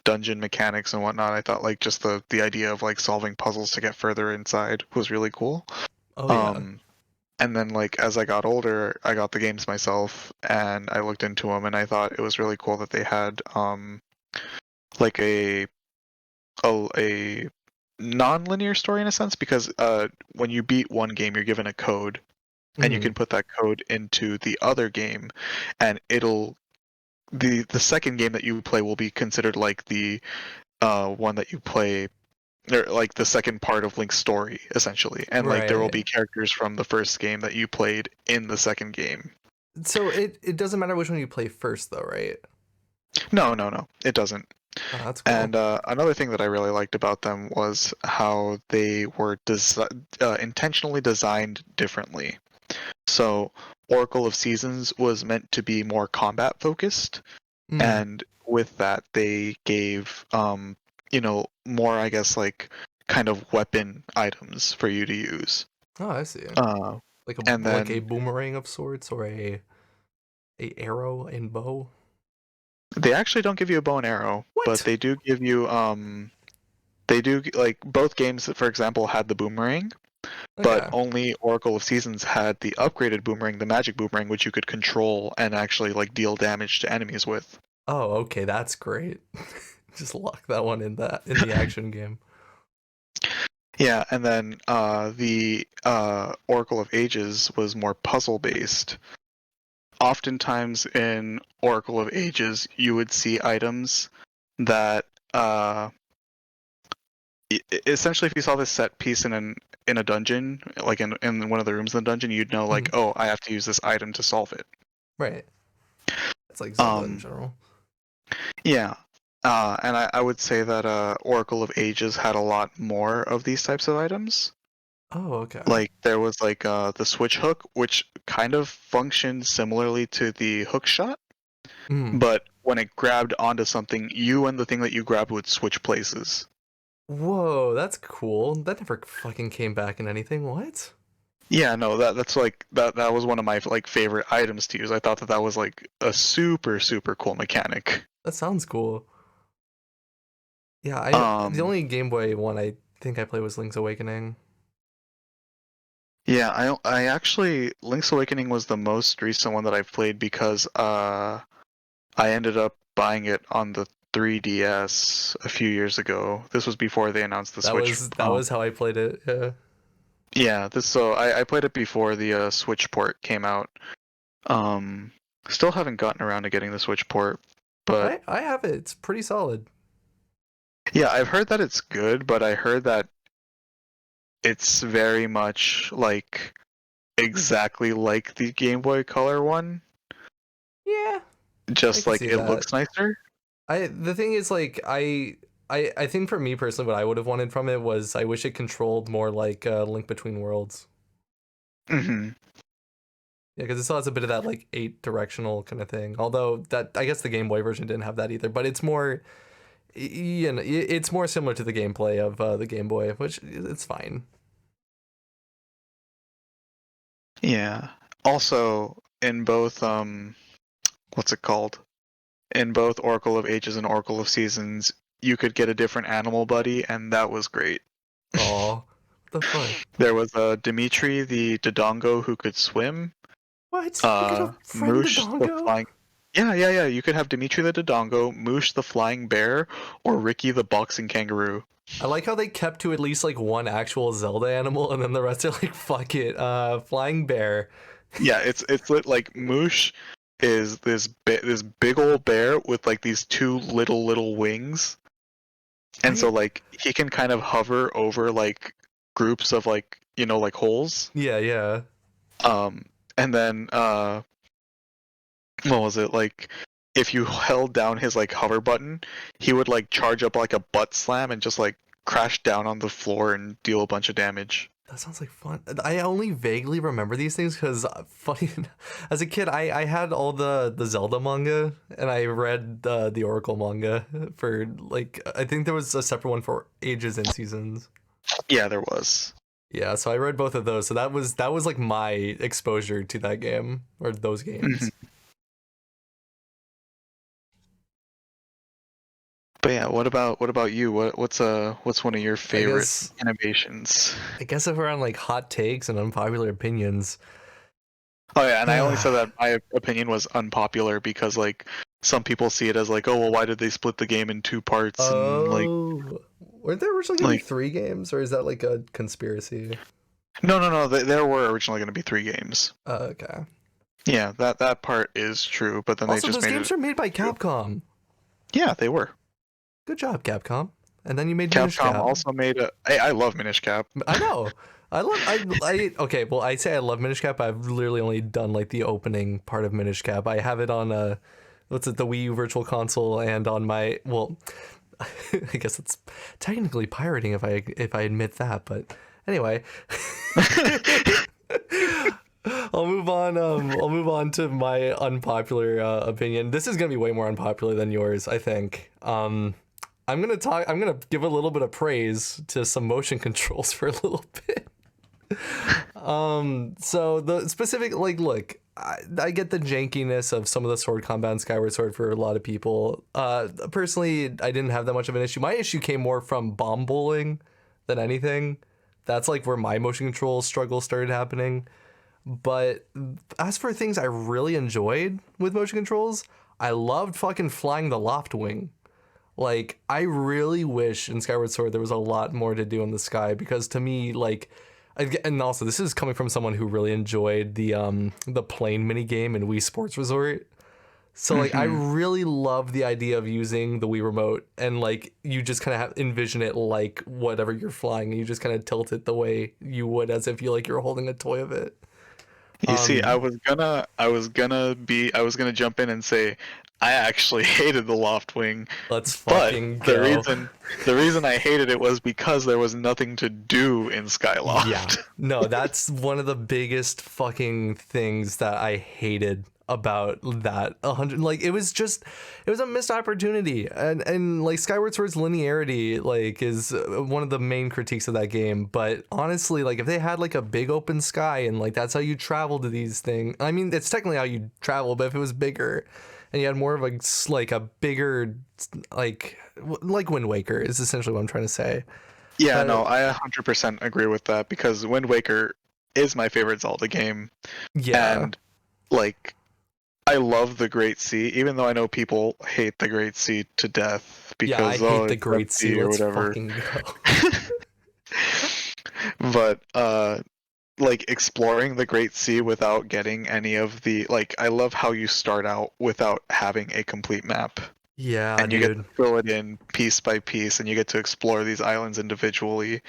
[SPEAKER 2] dungeon mechanics and whatnot. I thought like just the idea of like solving puzzles to get further inside was really cool.
[SPEAKER 1] Oh yeah.
[SPEAKER 2] Um, and then like as I got older, I got the games myself and I looked into them and I thought it was really cool that they had like a non-linear story in a sense because when you beat one game, you're given a code and you
[SPEAKER 1] Mm-hmm.
[SPEAKER 2] can put that code into the other game and it'll the second game that you play will be considered like the one that you play or like the second part of Link's story essentially, and like there will
[SPEAKER 1] Right.
[SPEAKER 2] be characters from the first game that you played in the second game.
[SPEAKER 1] So it doesn't matter which one you play first, though, right?
[SPEAKER 2] No, no, no, it doesn't.
[SPEAKER 1] Oh, that's cool.
[SPEAKER 2] And another thing that I really liked about them was how they were intentionally designed differently. So Oracle of Seasons was meant to be more combat focused,
[SPEAKER 1] Mm.
[SPEAKER 2] and with that they gave more I guess like kind of weapon items for you to use.
[SPEAKER 1] Oh, I see.
[SPEAKER 2] uh and
[SPEAKER 1] Like a
[SPEAKER 2] then
[SPEAKER 1] boomerang of sorts, or a arrow and bow.
[SPEAKER 2] they actually don't give you a bow and arrow, but
[SPEAKER 1] What?
[SPEAKER 2] they do give you they do like both games for example had the boomerang, but
[SPEAKER 1] Okay.
[SPEAKER 2] only Oracle of Seasons had the upgraded boomerang, the magic boomerang, which you could control and actually like deal damage to enemies with.
[SPEAKER 1] Oh, okay, that's great. Just lock that one in the action game.
[SPEAKER 2] Yeah, and then the Oracle of Ages was more puzzle based. Oftentimes in Oracle of Ages, you would see items that essentially, if you saw this set piece in a dungeon, like in one of the rooms in the dungeon, you'd know like,
[SPEAKER 1] Mhm.
[SPEAKER 2] oh, I have to use this item to solve it.
[SPEAKER 1] Right. It's like Zelda in
[SPEAKER 2] Um,
[SPEAKER 1] general.
[SPEAKER 2] yeah. And I would say that Oracle of Ages had a lot more of these types of items.
[SPEAKER 1] Oh, okay.
[SPEAKER 2] Like there was like the switch hook, which kind of functioned similarly to the hook shot,
[SPEAKER 1] Mm.
[SPEAKER 2] but when it grabbed onto something, you and the thing that you grabbed would switch places.
[SPEAKER 1] Whoa, that's cool. That never fucking came back in anything. What?
[SPEAKER 2] Yeah, no, that's like that was one of my like favorite items to use. I thought that was like a super cool mechanic.
[SPEAKER 1] That sounds cool. Yeah, the
[SPEAKER 2] Um,
[SPEAKER 1] only Game Boy one I think I played was Link's Awakening.
[SPEAKER 2] yeah, I actually Link's Awakening was the most recent one that I played because I ended up buying it on the 3DS a few years ago. This was before they announced the Switch.
[SPEAKER 1] That was how I played it. Yeah.
[SPEAKER 2] Yeah, I played it before the Switch port came out. Um, Still haven't gotten around to getting the Switch port, but
[SPEAKER 1] I have it. It's pretty solid.
[SPEAKER 2] yeah, I've heard that it's good, but I heard that it's very much like exactly like the Game Boy Color one,
[SPEAKER 1] Yeah, I
[SPEAKER 2] just
[SPEAKER 1] can
[SPEAKER 2] like
[SPEAKER 1] see
[SPEAKER 2] it
[SPEAKER 1] that.
[SPEAKER 2] looks nicer.
[SPEAKER 1] The thing is like I think for me personally what I would have wanted from it was I wish it controlled more like Link Between Worlds.
[SPEAKER 2] Hmm.
[SPEAKER 1] Yeah, because it still has a bit of that like 8 directional kind of thing. Although that I guess the Game Boy version didn't have that either, but it's more you know, it's more similar to the gameplay of the Game Boy, which it's fine.
[SPEAKER 2] Yeah. Also, in both what's it called? In both Oracle of Ages and Oracle of Seasons, you could get a different animal buddy, and that was great.
[SPEAKER 1] Oh, what the fuck?
[SPEAKER 2] There was Dimitri the Dodongo who could swim.
[SPEAKER 1] What? You get a friend the
[SPEAKER 2] Moosh the
[SPEAKER 1] dongo?
[SPEAKER 2] flying. Yeah. You could have Dimitri the Dodongo, Moosh the flying bear, or Ricky the boxing kangaroo.
[SPEAKER 1] I like how they kept to at least like one actual Zelda animal, and then the rest are like, fuck it, flying bear.
[SPEAKER 2] Yeah, it's lit like Moosh is this big old bear with like these two little wings, and so
[SPEAKER 1] I
[SPEAKER 2] like he can kind of hover over like groups of like like holes.
[SPEAKER 1] yeah.
[SPEAKER 2] Um, and then what was it like? If you held down his like hover button, he would like charge up like a butt slam and just like crash down on the floor and deal a bunch of damage.
[SPEAKER 1] That sounds like fun. I only vaguely remember these things because, funny, as a kid, I had all the Zelda manga and I read the Oracle manga for like I think there was a separate one for Ages and Seasons.
[SPEAKER 2] Yeah, there was.
[SPEAKER 1] Yeah, so I read both of those. So that was like my exposure to that game or those
[SPEAKER 2] Mhm.
[SPEAKER 1] games.
[SPEAKER 2] But yeah, what about you? What's one of your
[SPEAKER 1] I
[SPEAKER 2] favorite
[SPEAKER 1] guess
[SPEAKER 2] innovations?
[SPEAKER 1] I guess if we're on like hot takes and unpopular opinions,
[SPEAKER 2] Oh yeah, and I only said that my opinion was unpopular because like some people see it as like, oh well, why did they split the game in two parts and
[SPEAKER 1] oh, were there originally gonna be
[SPEAKER 2] like
[SPEAKER 1] 3 games, or is that like a conspiracy?
[SPEAKER 2] no, there were originally going to be three games.
[SPEAKER 1] Okay.
[SPEAKER 2] Yeah, that part is true, but then they
[SPEAKER 1] Also,
[SPEAKER 2] just
[SPEAKER 1] those
[SPEAKER 2] made
[SPEAKER 1] games
[SPEAKER 2] it.
[SPEAKER 1] are made by Capcom.
[SPEAKER 2] Yeah, they were.
[SPEAKER 1] Good job, Capcom. And then you made Minish
[SPEAKER 2] Capcom
[SPEAKER 1] Cap.
[SPEAKER 2] also made a. I love Minish Cap.
[SPEAKER 1] I know. Okay, well, I say I love Minish Cap. I've literally only done like the opening part of Minish Cap. I have it on what's it, the Wii U Virtual Console, and on my, well, I guess it's technically pirating if I admit that, but anyway. I'll move on. I'll move on to my unpopular opinion. This is gonna be way more unpopular than yours, I think. I'm gonna talk. I'm gonna give a little bit of praise to some motion controls for a little bit. So the specific, like, look, I get the jankiness of some of the sword combat in Skyward Sword for a lot of people. Personally, I didn't have that much of an issue. My issue came more from bomb bowling than anything. That's like where my motion control struggle started happening. But as for things I really enjoyed with motion controls, I loved fucking flying the loft wing. Like, I really wish in Skyward Sword there was a lot more to do in the sky, because to me, like, and also this is coming from someone who really enjoyed the plane mini game in Wii Sports Resort. So like, I
[SPEAKER 2] Hmm.
[SPEAKER 1] really love the idea of using the Wii remote and like you just kind of envision it like whatever you're flying, and you just kind of tilt it the way you would as if you like you're holding a toy of it.
[SPEAKER 2] You see,
[SPEAKER 1] Um,
[SPEAKER 2] I was gonna jump in and say I actually hated the loft wing,
[SPEAKER 1] Let's
[SPEAKER 2] but
[SPEAKER 1] fucking
[SPEAKER 2] the
[SPEAKER 1] go.
[SPEAKER 2] reason I hated it was because there was nothing to do in
[SPEAKER 1] Yeah.
[SPEAKER 2] Skyloft.
[SPEAKER 1] No, that's one of the biggest fucking things that I hated about that 100. Like it was a missed opportunity. And like Skyward Sword's linearity like is one of the main critiques of that game, but honestly, like if they had like a big open sky and like that's how you travel to these things. I mean, it's technically how you travel, but if it was bigger and you had more of a bigger like Wind Waker is essentially what I'm trying to say.
[SPEAKER 2] Yeah, no,
[SPEAKER 1] But
[SPEAKER 2] I 100% agree with that because Wind Waker is my favorite Zelda game,
[SPEAKER 1] yeah.
[SPEAKER 2] and like I love the Great Sea, even though I know people hate the Great Sea to death
[SPEAKER 1] Yeah, I
[SPEAKER 2] because
[SPEAKER 1] hate the
[SPEAKER 2] it's
[SPEAKER 1] Great Sea.
[SPEAKER 2] empty or
[SPEAKER 1] Let's
[SPEAKER 2] whatever.
[SPEAKER 1] fucking go.
[SPEAKER 2] But like exploring the Great Sea without getting any of the like I love how you start out without having a complete map
[SPEAKER 1] Yeah,
[SPEAKER 2] and you get
[SPEAKER 1] dude.
[SPEAKER 2] to fill it in piece by piece and you get to explore these islands individually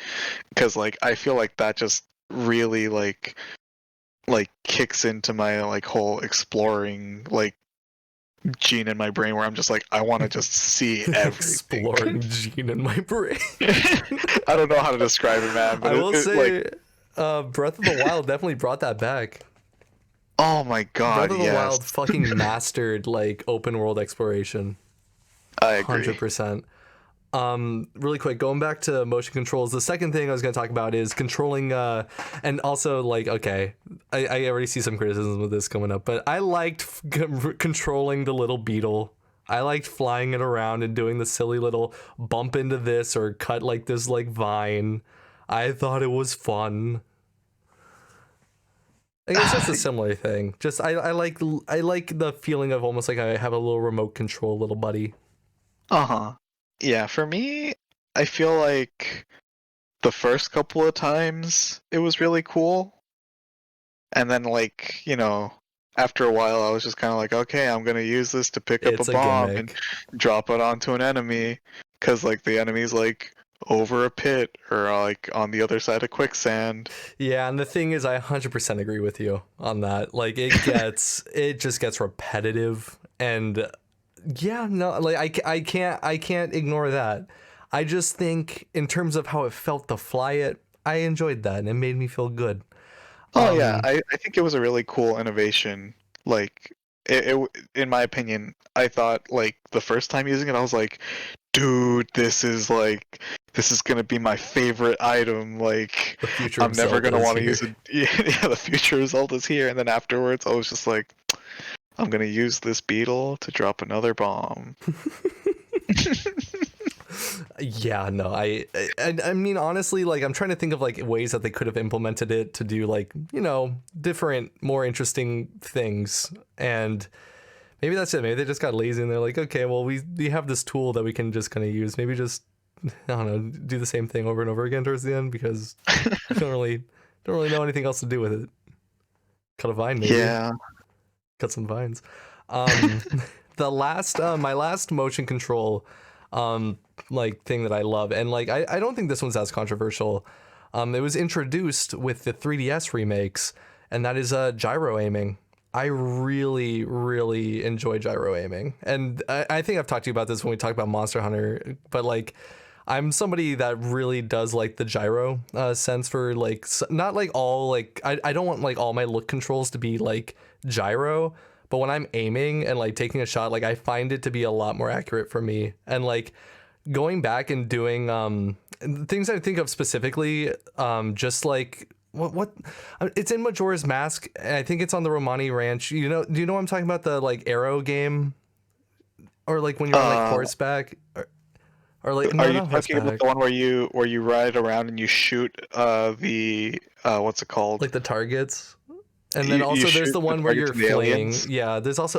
[SPEAKER 2] because like I feel like that just really like kicks into my like whole exploring like gene in my brain where I'm just like I want to just see everything.
[SPEAKER 1] Exploring gene in my brain.
[SPEAKER 2] I don't know how to describe it, man, but
[SPEAKER 1] I will
[SPEAKER 2] like
[SPEAKER 1] say, Breath of the Wild definitely brought that back.
[SPEAKER 2] oh my
[SPEAKER 1] Breath
[SPEAKER 2] god,
[SPEAKER 1] of the
[SPEAKER 2] yes.
[SPEAKER 1] Wild fucking mastered like open world exploration.
[SPEAKER 2] I agree.
[SPEAKER 1] 100%. Really quick, going back to motion controls, the second thing I was going to talk about is controlling and also like okay, I already see some criticisms with this coming up, but I liked controlling the little beetle. I liked flying it around and doing the silly little bump into this or cut like this like vine. I thought it was fun. I guess that's a similar thing. Just I like the feeling of almost like I have a little remote control little buddy.
[SPEAKER 2] Uh-huh. Yeah, for me, I feel like the first couple of times it was really cool. And then like, after a while I was just kind of like, okay, I'm gonna use this to pick up a
[SPEAKER 1] It's a
[SPEAKER 2] bomb and
[SPEAKER 1] gimmick.
[SPEAKER 2] drop it onto an enemy. Cause like the enemy's like over a pit or like on the other side of quicksand.
[SPEAKER 1] Yeah, and the thing is, I 100% agree with you on that. Like, it just gets repetitive, and yeah, no, like I can't ignore that. I just think in terms of how it felt to fly it, I enjoyed that, and it made me feel good.
[SPEAKER 2] Oh yeah,
[SPEAKER 1] Um,
[SPEAKER 2] I think it was a really cool innovation. Like in my opinion, I thought like the first time using it, I was like, dude, this is gonna be my favorite item. Like
[SPEAKER 1] the future
[SPEAKER 2] I'm
[SPEAKER 1] of
[SPEAKER 2] never
[SPEAKER 1] Zelda
[SPEAKER 2] gonna
[SPEAKER 1] is
[SPEAKER 2] want to
[SPEAKER 1] here.
[SPEAKER 2] use it. Yeah, the future result is here. And then afterwards, I was just like, I'm gonna use this beetle to drop another bomb.
[SPEAKER 1] Yeah, no, I mean honestly, like I'm trying to think of like ways that they could have implemented it to do like different, more interesting things, and maybe that's it. Maybe they just got lazy and they're like, okay, well we have this tool that we can just kind of use. Maybe just I don't know, do the same thing over and over again towards the end because you don't really know anything else to do with it. Cut a vine, maybe
[SPEAKER 2] Yeah.
[SPEAKER 1] cut some vines. Um, the last my last motion control like thing that I love, and like I don't think this one's as controversial. It was introduced with the 3DS remakes, and that is gyro aiming. I really, really enjoy gyro aiming, and I think I've talked to you about this when we talked about Monster Hunter. But like, I'm somebody that really does like the gyro sense for like not like all like I don't want like all my look controls to be like gyro, but when I'm aiming and like taking a shot, like I find it to be a lot more accurate for me. And like going back and doing things I think of specifically, just like what it's in Majora's Mask, and I think it's on the Romani Ranch. Do you know what I'm talking about? The like arrow game, or like when you're on like
[SPEAKER 2] Uh,
[SPEAKER 1] horseback, or like
[SPEAKER 2] are
[SPEAKER 1] no,
[SPEAKER 2] you
[SPEAKER 1] not
[SPEAKER 2] talking about
[SPEAKER 1] horseback,
[SPEAKER 2] the one where you ride around and you shoot the what's it called?
[SPEAKER 1] like the targets. And then
[SPEAKER 2] You
[SPEAKER 1] also there's
[SPEAKER 2] shoot
[SPEAKER 1] the
[SPEAKER 2] the
[SPEAKER 1] one where
[SPEAKER 2] targets
[SPEAKER 1] you're
[SPEAKER 2] and the
[SPEAKER 1] fleeing.
[SPEAKER 2] aliens?
[SPEAKER 1] Yeah, there's also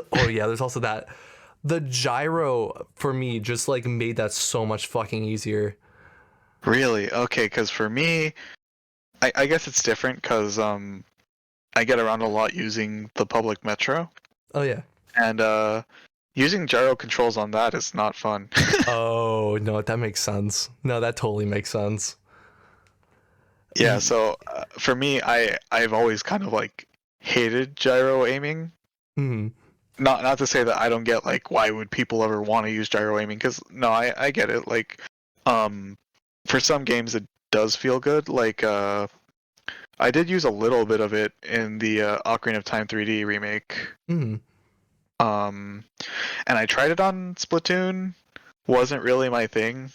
[SPEAKER 1] that. The gyro for me just like made that so much fucking easier.
[SPEAKER 2] Really? Okay, because for me, I guess it's different because I get around a lot using the public metro,
[SPEAKER 1] Oh yeah.
[SPEAKER 2] and using gyro controls on that is not fun.
[SPEAKER 1] Oh no, that makes sense. No, that totally makes sense.
[SPEAKER 2] Yeah, so for me, I've always kind of like hated gyro aiming
[SPEAKER 1] Mm-hmm.
[SPEAKER 2] not to say that I don't get like why would people ever want to use gyro aiming, because no, I get it. Like, for some games it does feel good. Like, I did use a little bit of it in the Ocarina of Time 3D remake.
[SPEAKER 1] Mm-hmm.
[SPEAKER 2] And I tried it on Splatoon. Wasn't really my thing.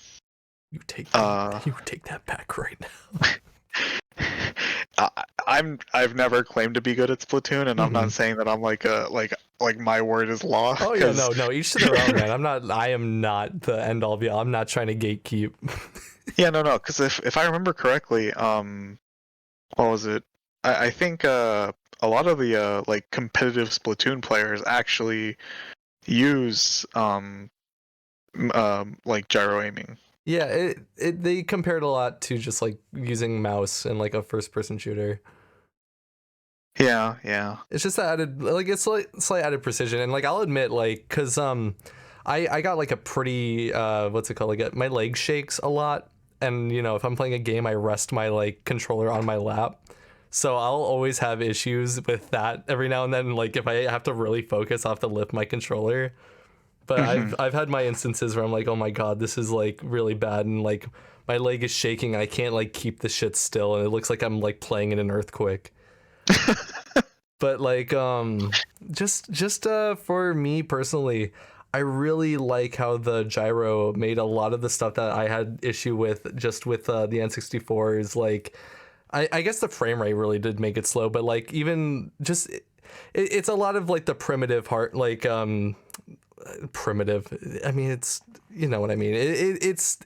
[SPEAKER 1] You take that back right now.
[SPEAKER 2] I've never claimed to be good at Splatoon, and I'm not saying that I'm like my word is law.
[SPEAKER 1] Oh yeah, no, each to their own, man. I am not the end all be all. I'm not trying to gatekeep.
[SPEAKER 2] Yeah, no, because if I remember correctly, what was it? I think a lot of the like competitive Splatoon players actually use like gyro aiming.
[SPEAKER 1] Yeah, they compared a lot to just like using mouse in like a first person shooter.
[SPEAKER 2] Yeah.
[SPEAKER 1] It's just added, like, it's like slight added precision, and like I'll admit, like, cause I got like a pretty what's it called? Like my leg shakes a lot, and you know if I'm playing a game, I rest my like controller on my lap, so I'll always have issues with that every now and then. Like if I have to really focus, I'll have to lift my controller. But I've had my instances where I'm like, oh my god, this is like really bad, and like my leg is shaking, and I can't like keep the shit still, and it looks like I'm like playing in an earthquake. But like just for me personally, I really like how the gyro made a lot of the stuff that I had issue with just with the N64's. Like I guess the frame rate really did make it slow, but like even just it's a lot of like the primitive heart, like primitive, I mean, it's, you know what I mean, it's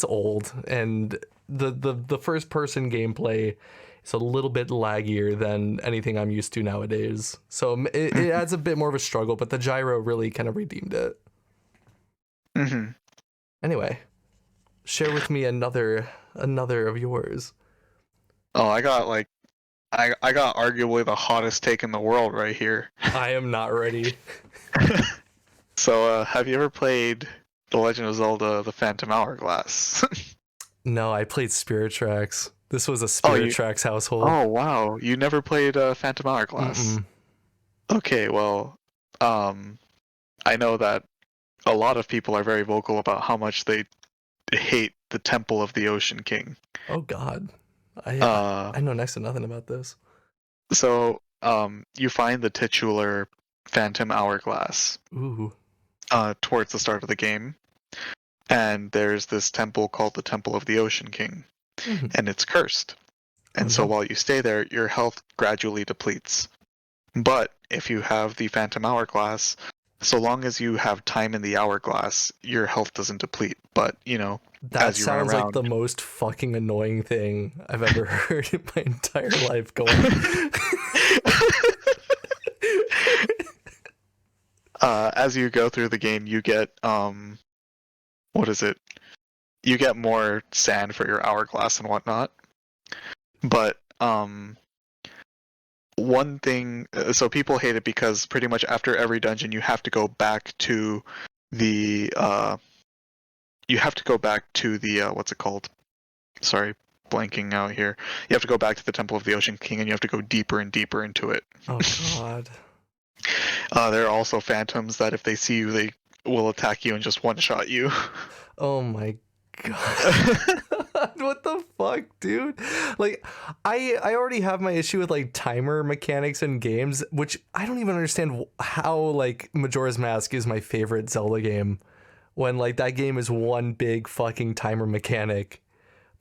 [SPEAKER 1] old, and the first person gameplay is a little bit laggier than anything I'm used to nowadays, so it adds a bit more of a struggle, but the gyro really kind of redeemed it. Anyway, share with me another of yours.
[SPEAKER 2] Oh, I got arguably the hottest take in the world right here.
[SPEAKER 1] I am not ready.
[SPEAKER 2] So, have you ever played The Legend of Zelda: The Phantom Hourglass?
[SPEAKER 1] No, I played Spirit Tracks. This was a Spirit Tracks household.
[SPEAKER 2] Oh wow, you never played Phantom Hourglass?
[SPEAKER 1] Mm-mm.
[SPEAKER 2] Okay, well, I know that a lot of people are very vocal about how much they hate the Temple of the Ocean King.
[SPEAKER 1] Oh God, I know next to nothing about this.
[SPEAKER 2] So, you find the titular Phantom Hourglass.
[SPEAKER 1] Ooh.
[SPEAKER 2] Towards the start of the game, and there's this temple called the Temple of the Ocean King, and it's cursed. And so while you stay there, your health gradually depletes. But if you have the Phantom Hourglass, so long as you have time in the hourglass, your health doesn't deplete. But, you know,
[SPEAKER 1] that
[SPEAKER 2] as you run
[SPEAKER 1] sounds
[SPEAKER 2] around,
[SPEAKER 1] like the most fucking annoying thing I've ever heard in my entire life. Go on.
[SPEAKER 2] As you go through the game, you get what is it? You get more sand for your hourglass and whatnot. But one thing, so people hate it because pretty much after every dungeon, you have to go back to the what's it called? Sorry, blanking out here. You have to go back to the Temple of the Ocean King, and you have to go deeper and deeper into it.
[SPEAKER 1] Oh God.
[SPEAKER 2] There are also phantoms that if they see you, they will attack you and just one-shot you.
[SPEAKER 1] Oh my God. What the fuck, dude? Like, I already have my issue with like timer mechanics in games, which I don't even understand how like Majora's Mask is my favorite Zelda game, when like that game is one big fucking timer mechanic.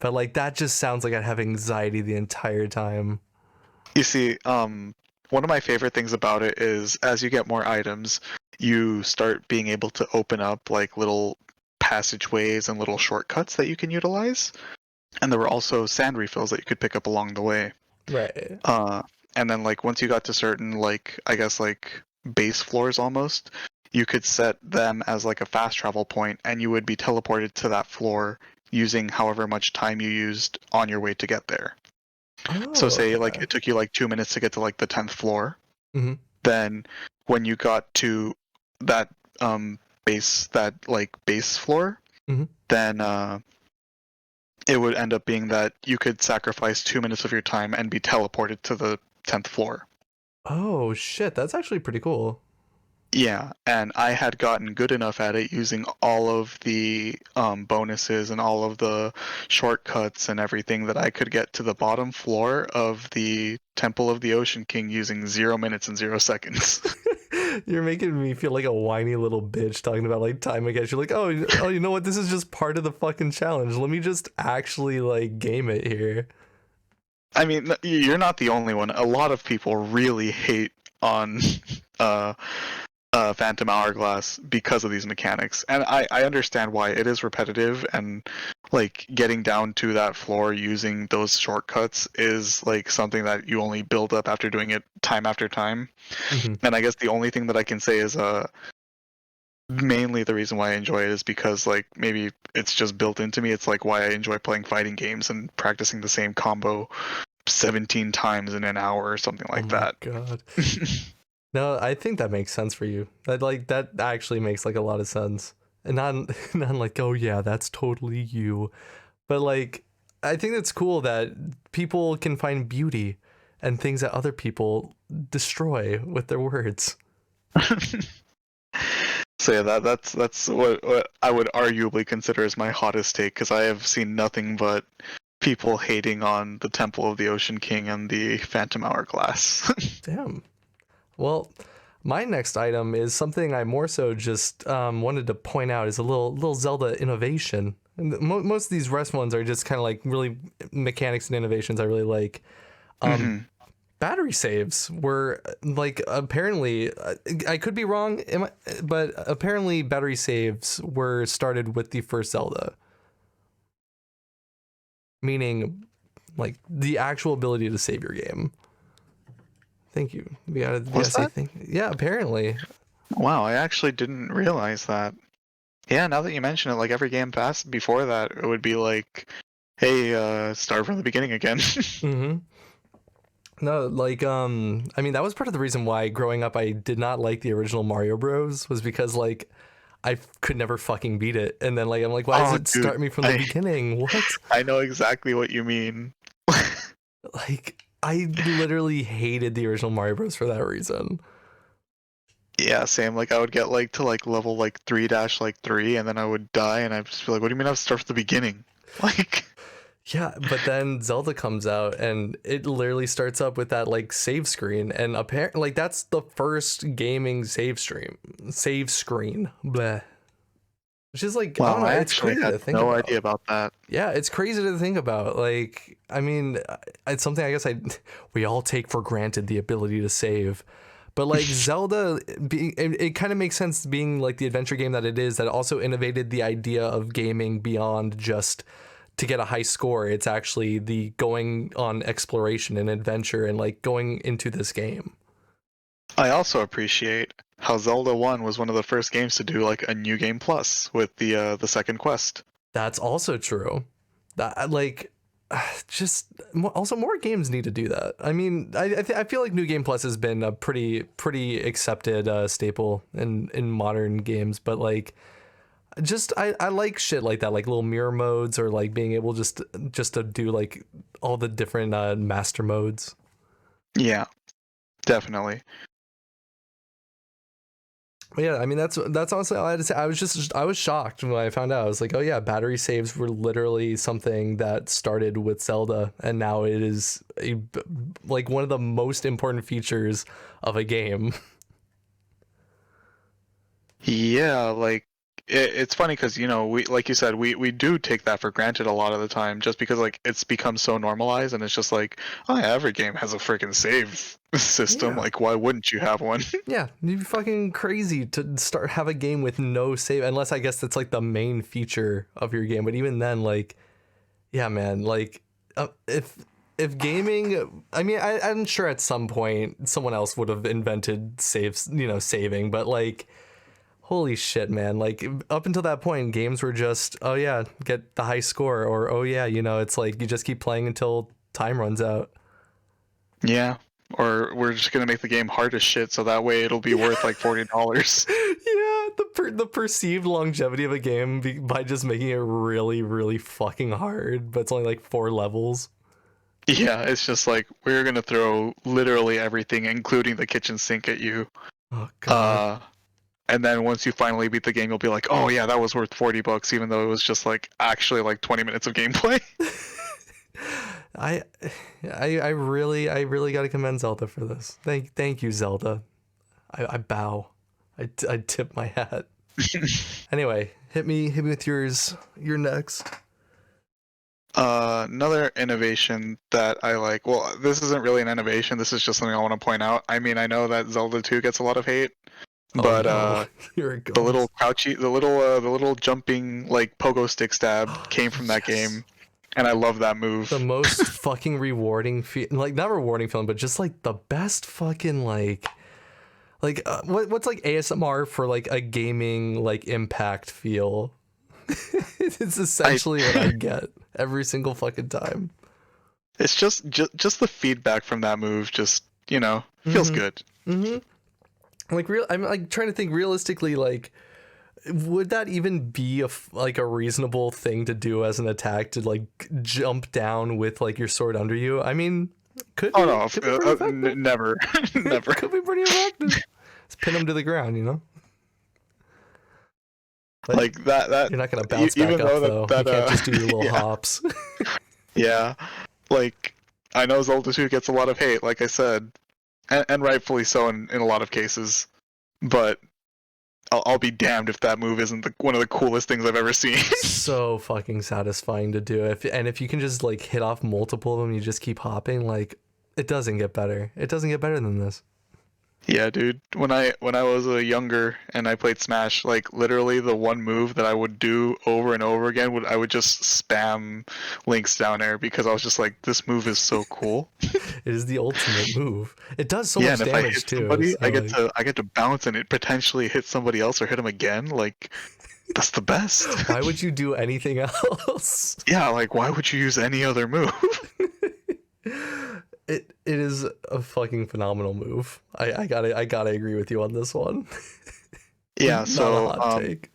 [SPEAKER 1] But like that just sounds like I'd have anxiety the entire time.
[SPEAKER 2] You see, one of my favorite things about it is as you get more items, you start being able to open up like little passageways and little shortcuts that you can utilize. And there were also sand refills that you could pick up along the way.
[SPEAKER 1] Right.
[SPEAKER 2] And then like once you got to certain like I guess like base floors almost, you could set them as like a fast travel point, and you would be teleported to that floor using however much time you used on your way to get there. So say like it took you like 2 minutes to get to like the 10th floor. Then when you got to that base floor, then it would end up being that you could sacrifice 2 minutes of your time and be teleported to the 10th floor.
[SPEAKER 1] Oh shit, that's actually pretty cool.
[SPEAKER 2] Yeah, and I had gotten good enough at it using all of the bonuses and all of the shortcuts and everything that I could get to the bottom floor of the Temple of the Ocean King using 0 minutes and 0 seconds.
[SPEAKER 1] You're making me feel like a whiny little bitch talking about like time against. You're like, oh, you know what? This is just part of the fucking challenge. Let me just actually like game it here.
[SPEAKER 2] I mean, you're not the only one. A lot of people really hate on uh, Phantom Hourglass because of these mechanics, and I understand why. It is repetitive, and like getting down to that floor using those shortcuts is like something that you only build up after doing it time after time.
[SPEAKER 1] Mm-hmm.
[SPEAKER 2] And I guess the only thing that I can say is mainly the reason why I enjoy it is because like maybe it's just built into me. It's like why I enjoy playing fighting games and practicing the same combo 17 times in an hour or something
[SPEAKER 1] Oh
[SPEAKER 2] like
[SPEAKER 1] my
[SPEAKER 2] that.
[SPEAKER 1] god. No, I think that makes sense for you. That actually makes like a lot of sense. And not not like, oh yeah, that's totally you. But like I think it's cool that people can find beauty and things that other people destroy with their words.
[SPEAKER 2] So yeah, that's what I would arguably consider as my hottest take, because I have seen nothing but people hating on the Temple of the Ocean King and the Phantom Hourglass.
[SPEAKER 1] Damn. Well, my next item is something I more so just wanted to point out is a little Zelda innovation. And most of these rest ones are just kind of like really mechanics and innovations I really like.
[SPEAKER 2] hmm
[SPEAKER 1] Battery saves were like apparently I could be wrong, but apparently battery saves were started with the first Zelda, meaning like the actual ability to save your game. Thank you. We gotta
[SPEAKER 2] Was
[SPEAKER 1] say
[SPEAKER 2] that?
[SPEAKER 1] thank. Yeah, apparently.
[SPEAKER 2] Wow, I actually didn't realize that. Yeah, now that you mention it, like every game past before that, it would be like, hey, start from the beginning again.
[SPEAKER 1] Mm-hmm. No, like I mean that was part of the reason why growing up I did not like the original Mario Bros was because like could never fucking beat it. And then like I'm like, why does
[SPEAKER 2] Oh,
[SPEAKER 1] it
[SPEAKER 2] dude,
[SPEAKER 1] start me from the
[SPEAKER 2] I
[SPEAKER 1] beginning? What?
[SPEAKER 2] I know exactly what you mean.
[SPEAKER 1] Like I literally hated the original Mario Bros for that reason.
[SPEAKER 2] Yeah, same. Like I would get like to like level like 3 dash like 3, and then I would die, and I'd just be like, what do you mean I have to start from the beginning? Like,
[SPEAKER 1] Yeah, but then Zelda comes out and it literally starts up with that like save screen and apparently like that's the first gaming save screen. Bleh. Which is like I
[SPEAKER 2] wow,
[SPEAKER 1] don't know,
[SPEAKER 2] I
[SPEAKER 1] it's
[SPEAKER 2] actually
[SPEAKER 1] crazy
[SPEAKER 2] had
[SPEAKER 1] to think
[SPEAKER 2] no
[SPEAKER 1] about.
[SPEAKER 2] idea about that.
[SPEAKER 1] Yeah, it's crazy to think about. Like, I mean, it's something I guess we all take for granted the ability to save. But like Zelda, it kind of makes sense being like the adventure game that it is, that also innovated the idea of gaming beyond just to get a high score. It's actually the going on exploration and adventure and like going into this game.
[SPEAKER 2] I also appreciate how Zelda 1 was one of the first games to do like a new game plus with the second quest.
[SPEAKER 1] That's also true. That like just also more games need to do that. I mean, I feel like New Game Plus has been a pretty accepted staple in modern games, but like just I like shit like that, like little mirror modes or like being able just to do like all the different master modes.
[SPEAKER 2] Yeah, definitely.
[SPEAKER 1] But yeah, I mean that's honestly all I had to say. I was shocked when I found out. I was like, oh yeah, battery saves were literally something that started with Zelda, and now it is like one of the most important features of a game.
[SPEAKER 2] Yeah, like it's funny because we like you said we do take that for granted a lot of the time just because like it's become so normalized and it's just like, oh yeah, every game has a freaking save system.
[SPEAKER 1] Yeah,
[SPEAKER 2] Like why wouldn't you have one?
[SPEAKER 1] yeah, you'd be fucking crazy to have a game with no save, unless I guess that's like the main feature of your game. But even then, like, yeah, man, like if gaming, I mean, I'm sure at some point someone else would have invented saves, saving, but like holy shit, man. Like up until that point, games were just, oh yeah, get the high score, or oh yeah, it's like you just keep playing until time runs out.
[SPEAKER 2] Yeah. Or we're just gonna make the game hard as shit so that way it'll be worth like $40.
[SPEAKER 1] Yeah, the perceived longevity of a game by just making it really really fucking hard, but it's only like 4 levels.
[SPEAKER 2] Yeah, it's just like we're gonna throw literally everything, including the kitchen sink at you.
[SPEAKER 1] Oh god.
[SPEAKER 2] Uh And then once you finally beat the game, you'll be like, oh yeah, that was worth $40, even though it was just like actually like 20 minutes of gameplay.
[SPEAKER 1] I really got to commend Zelda for this. Thank you, Zelda. I bow. I tip my hat. Anyway, hit me with yours. You're next.
[SPEAKER 2] Another innovation that I like. Well, this isn't really an innovation. This is just something I want to point out. I mean, I know that Zelda 2 gets a lot of hate, but
[SPEAKER 1] here it goes.
[SPEAKER 2] the little crouchy, the little jumping like pogo stick stab came from that game, and I love that move.
[SPEAKER 1] The most fucking rewarding like not rewarding feeling, but just like the best fucking like what's like ASMR for like a gaming like impact feel. It's essentially what I get every single fucking time.
[SPEAKER 2] It's just the feedback from that move just, feels good.
[SPEAKER 1] Like I'm like trying to think realistically, like would that even be a reasonable thing to do as an attack, to like jump down with like your sword under you? I mean, could be
[SPEAKER 2] never. Never.
[SPEAKER 1] Could be pretty effective. Just pin them to the ground,
[SPEAKER 2] Like that.
[SPEAKER 1] You're not gonna bounce back up though. You can't just do your little hops.
[SPEAKER 2] Yeah, like I know Zelda 2 gets a lot of hate, like I said, and rightfully so in a lot of cases. But I'll be damned if that move isn't one of the coolest things I've ever seen.
[SPEAKER 1] So fucking satisfying to do. If you can just like hit off multiple of them, you just keep hopping. Like it doesn't get better. It doesn't get better than this.
[SPEAKER 2] Yeah, dude. When I was younger and I played Smash, like literally the one move that I would do over and over again I would just spam Link's down air, because I was just like, this move is so cool.
[SPEAKER 1] It is the ultimate move. It does so much
[SPEAKER 2] and if
[SPEAKER 1] damage
[SPEAKER 2] I hit
[SPEAKER 1] too.
[SPEAKER 2] Somebody,
[SPEAKER 1] So
[SPEAKER 2] I get to bounce and it potentially hit somebody else or hit him again. Like that's the best.
[SPEAKER 1] Why would you do anything else?
[SPEAKER 2] Yeah, like why would you use any other move?
[SPEAKER 1] It is a fucking phenomenal move. I gotta agree with you on this one.
[SPEAKER 2] Yeah,
[SPEAKER 1] Not
[SPEAKER 2] so
[SPEAKER 1] a hot take.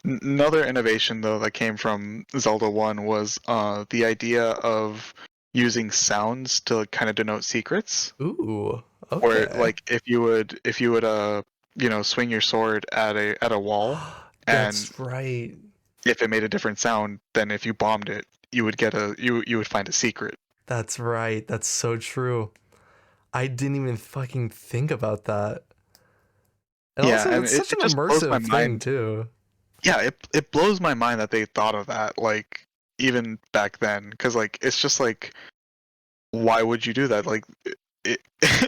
[SPEAKER 2] Another innovation though that came from Zelda 1 was the idea of using sounds to kind of denote secrets.
[SPEAKER 1] Ooh, okay.
[SPEAKER 2] Or like if you would swing your sword at a wall,
[SPEAKER 1] That's
[SPEAKER 2] and
[SPEAKER 1] right.
[SPEAKER 2] if it made a different sound, then if you bombed it, you would find a secret.
[SPEAKER 1] That's right. That's so true. I didn't even fucking think about that. And
[SPEAKER 2] Yeah,
[SPEAKER 1] also,
[SPEAKER 2] and
[SPEAKER 1] it's such
[SPEAKER 2] it
[SPEAKER 1] an
[SPEAKER 2] just blows my
[SPEAKER 1] immersive thing
[SPEAKER 2] mind.
[SPEAKER 1] too.
[SPEAKER 2] Yeah, it blows my mind that they thought of that, like even back then, because like it's just like, why would you do that? Like it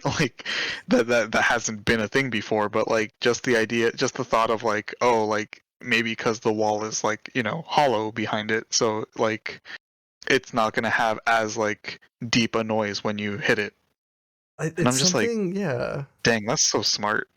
[SPEAKER 2] like that hasn't been a thing before, but like just the idea, just the thought of like, oh, like maybe because the wall is like hollow behind it, so like it's not gonna have as like deep a noise when you hit it. And I'm just like,
[SPEAKER 1] yeah.
[SPEAKER 2] Dang, that's so smart.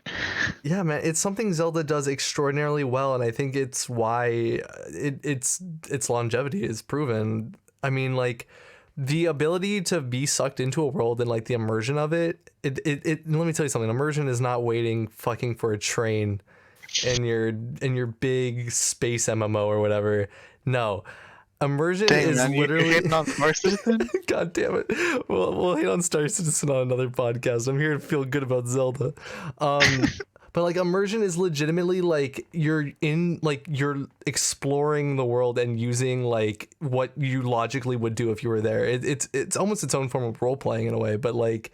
[SPEAKER 1] Yeah, man, it's something Zelda does extraordinarily well, and I think it's why its longevity is proven. I mean, like the ability to be sucked into a world and like the immersion of it. Let me tell you something. Immersion is not waiting fucking for a train in your big space MMO or whatever. No. Immersion is literally.
[SPEAKER 2] You're hitting on Star Citizen?
[SPEAKER 1] God damn it! We'll hit on Star Citizen on another podcast. I'm here to feel good about Zelda. But like immersion is legitimately like you're exploring the world and using like what you logically would do if you were there. It's almost its own form of role playing in a way. But like,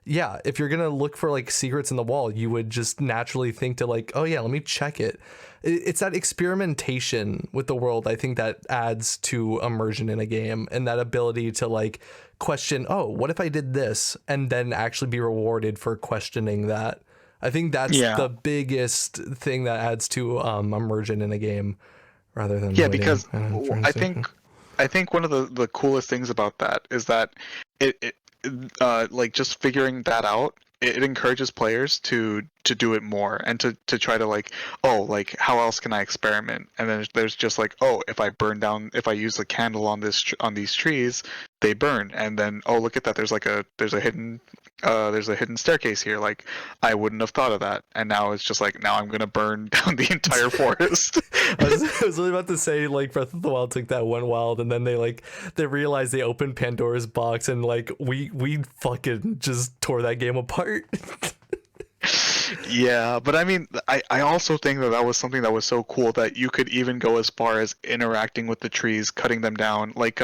[SPEAKER 1] yeah, if you're gonna look for like secrets in the wall, you would just naturally think to like, oh yeah, let me check it. It's that experimentation with the world, I think, that adds to immersion in a game, and that ability to like question, oh, what if I did this, and then actually be rewarded for questioning that. I think that's the biggest thing that adds to immersion in a game, rather than waiting.
[SPEAKER 2] Because I think one of the coolest things about that is that it like just figuring that out, it encourages players to do it more and to try to like, oh, like how else can I experiment? And then there's just like, oh, if I use a candle on these trees, they burn. And then, oh, look at that, there's a hidden staircase here. Like I wouldn't have thought of that. And now it's just like, now I'm gonna burn down the entire forest.
[SPEAKER 1] I was really about to say like Breath of the Wild took that one wild, and then they realized they opened Pandora's box, and like we fucking just tore that game apart.
[SPEAKER 2] Yeah, but I mean, I also think that that was something that was so cool that you could even go as far as interacting with the trees, cutting them down. Like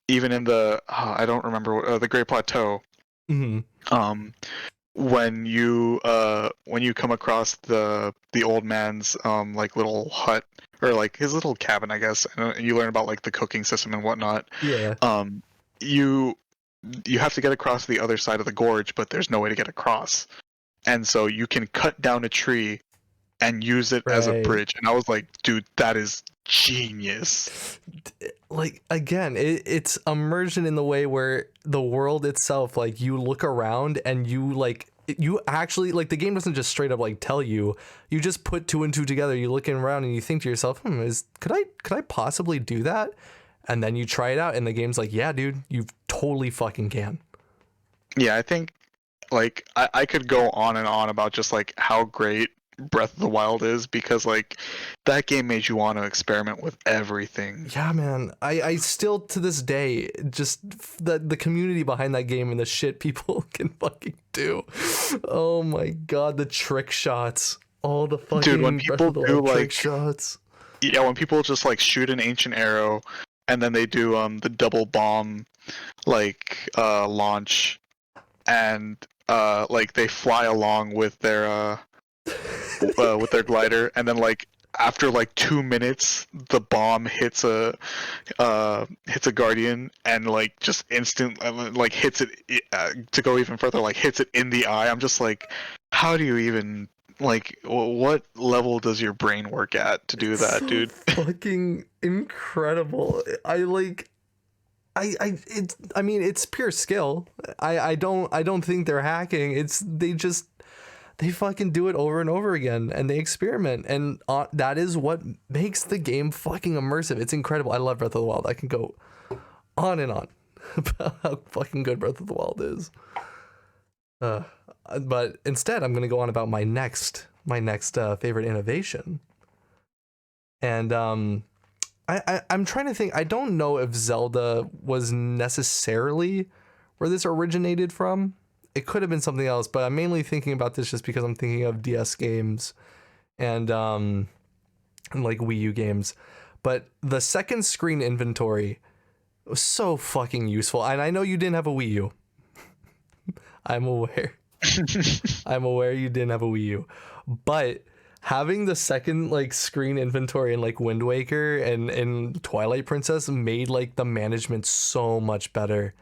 [SPEAKER 2] even in the I don't remember the Great Plateau.
[SPEAKER 1] Hmm.
[SPEAKER 2] Um, when you come across the old man's like little hut or like his little cabin, I guess, and you learn about like the cooking system and whatnot.
[SPEAKER 1] Yeah.
[SPEAKER 2] Um, you you have to get across the other side of the gorge, but there's no way to get across, and so you can cut down a tree and use it as a
[SPEAKER 1] Right.
[SPEAKER 2] bridge. And I was like, dude, that is genius.
[SPEAKER 1] Like again, it's immersion in the way where the world itself, like you look around and you like you actually like the game doesn't just straight up like tell you. You just put two and two together. You look around and you think to yourself, is could I possibly do that? And then you try it out, and the game's like, yeah, dude, you totally fucking can.
[SPEAKER 2] Yeah, I think like I could go on and on about just like how great Breath of the Wild is because like that game made you want to experiment with everything.
[SPEAKER 1] Yeah, man. I still to this day just the community behind that game and the shit people can fucking do. Oh my god, the trick shots. All the
[SPEAKER 2] Dude, when
[SPEAKER 1] fucking Breath
[SPEAKER 2] people
[SPEAKER 1] of the
[SPEAKER 2] do
[SPEAKER 1] Wild trick
[SPEAKER 2] like
[SPEAKER 1] shots.
[SPEAKER 2] yeah, when people just like shoot an ancient arrow and then they do the double bomb like launch and like they fly along with their glider and then like after like 2 minutes the bomb hits a guardian and like just instant like hits it to go even further like hits it in the eye. I'm just like, how do you even like what level does your brain work at to do that,
[SPEAKER 1] So
[SPEAKER 2] dude?
[SPEAKER 1] fucking incredible. I mean it's pure skill. I don't think they're hacking. It's they fucking do it over and over again and they experiment and that is what makes the game fucking immersive. It's incredible. I love Breath of the Wild. I can go on and on about how fucking good Breath of the Wild is. Uh, but instead, I'm gonna go on about my next favorite innovation. And I'm trying to think. I don't know if Zelda was necessarily where this originated from. It could have been something else, but I'm mainly thinking about this just because I'm thinking of DS games and like Wii U games. But the second screen inventory was so fucking useful. And I know you didn't have a Wii U. I'm aware. I'm aware you didn't have a Wii U. But having the second like screen inventory in like Wind Waker and Twilight Princess made like the management so much better.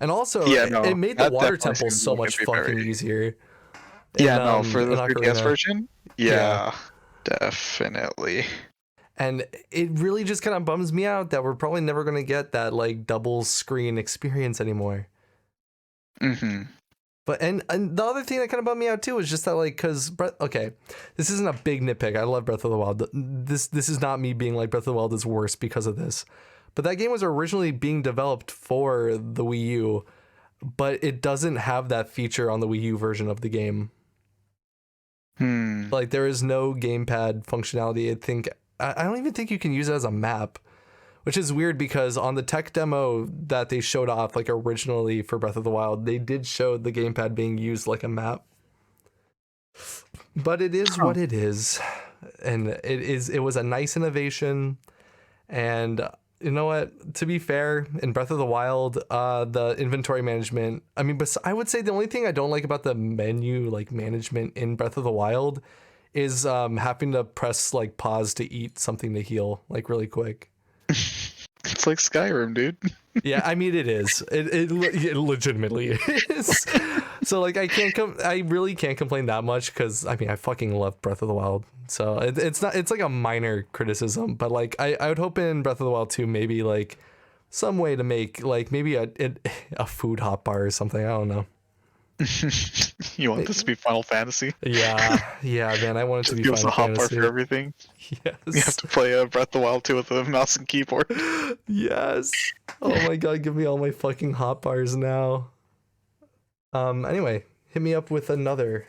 [SPEAKER 1] And also
[SPEAKER 2] Yeah,
[SPEAKER 1] it
[SPEAKER 2] no,
[SPEAKER 1] made the
[SPEAKER 2] that
[SPEAKER 1] water
[SPEAKER 2] definitely
[SPEAKER 1] temple
[SPEAKER 2] seems
[SPEAKER 1] so
[SPEAKER 2] like
[SPEAKER 1] much
[SPEAKER 2] it'd be
[SPEAKER 1] fucking
[SPEAKER 2] very
[SPEAKER 1] easier
[SPEAKER 2] yeah, no, for
[SPEAKER 1] in
[SPEAKER 2] the 3DS
[SPEAKER 1] Ocarina.
[SPEAKER 2] version,
[SPEAKER 1] Yeah.
[SPEAKER 2] yeah, definitely.
[SPEAKER 1] And it really just kind of bums me out that we're probably never going to get that like double screen experience anymore.
[SPEAKER 2] Mm-hmm.
[SPEAKER 1] But and the other thing that kind of bummed me out too is just that like okay, this isn't a big nitpick. I love Breath of the Wild. This is not me being like Breath of the Wild is worse because of this. But that game was originally being developed for the Wii U, but it doesn't have that feature on the Wii U version of the game.
[SPEAKER 2] Hmm.
[SPEAKER 1] Like there is no gamepad functionality. I don't even think you can use it as a map, which is weird because on the tech demo that they showed off like originally for Breath of the Wild, they did show the gamepad being used like a map. But it is
[SPEAKER 2] Huh.
[SPEAKER 1] what it is. And it was a nice innovation. And you know what? To be fair, in Breath of the Wild, the inventory management, I mean, but I would say the only thing I don't like about the menu like management in Breath of the Wild is having to press like pause to eat something to heal like really quick.
[SPEAKER 2] It's like Skyrim, dude.
[SPEAKER 1] Yeah, I mean it is. It legitimately is. So like I really can't complain that much because I mean I fucking love Breath of the Wild. So it's like a minor criticism, but like I would hope in Breath of the Wild 2 maybe like some way to make like maybe a food hotbar or something. I don't know.
[SPEAKER 2] You want this to be Final Fantasy?
[SPEAKER 1] Yeah, man. I want it to
[SPEAKER 2] Just
[SPEAKER 1] be
[SPEAKER 2] give us a
[SPEAKER 1] Final
[SPEAKER 2] hotbar for
[SPEAKER 1] Fantasy.
[SPEAKER 2] everything. You have
[SPEAKER 1] Yes.
[SPEAKER 2] to play Breath of the Wild 2 with a mouse and keyboard.
[SPEAKER 1] Yes. Oh my god, give me all my fucking hotbars now. Anyway, hit me up with another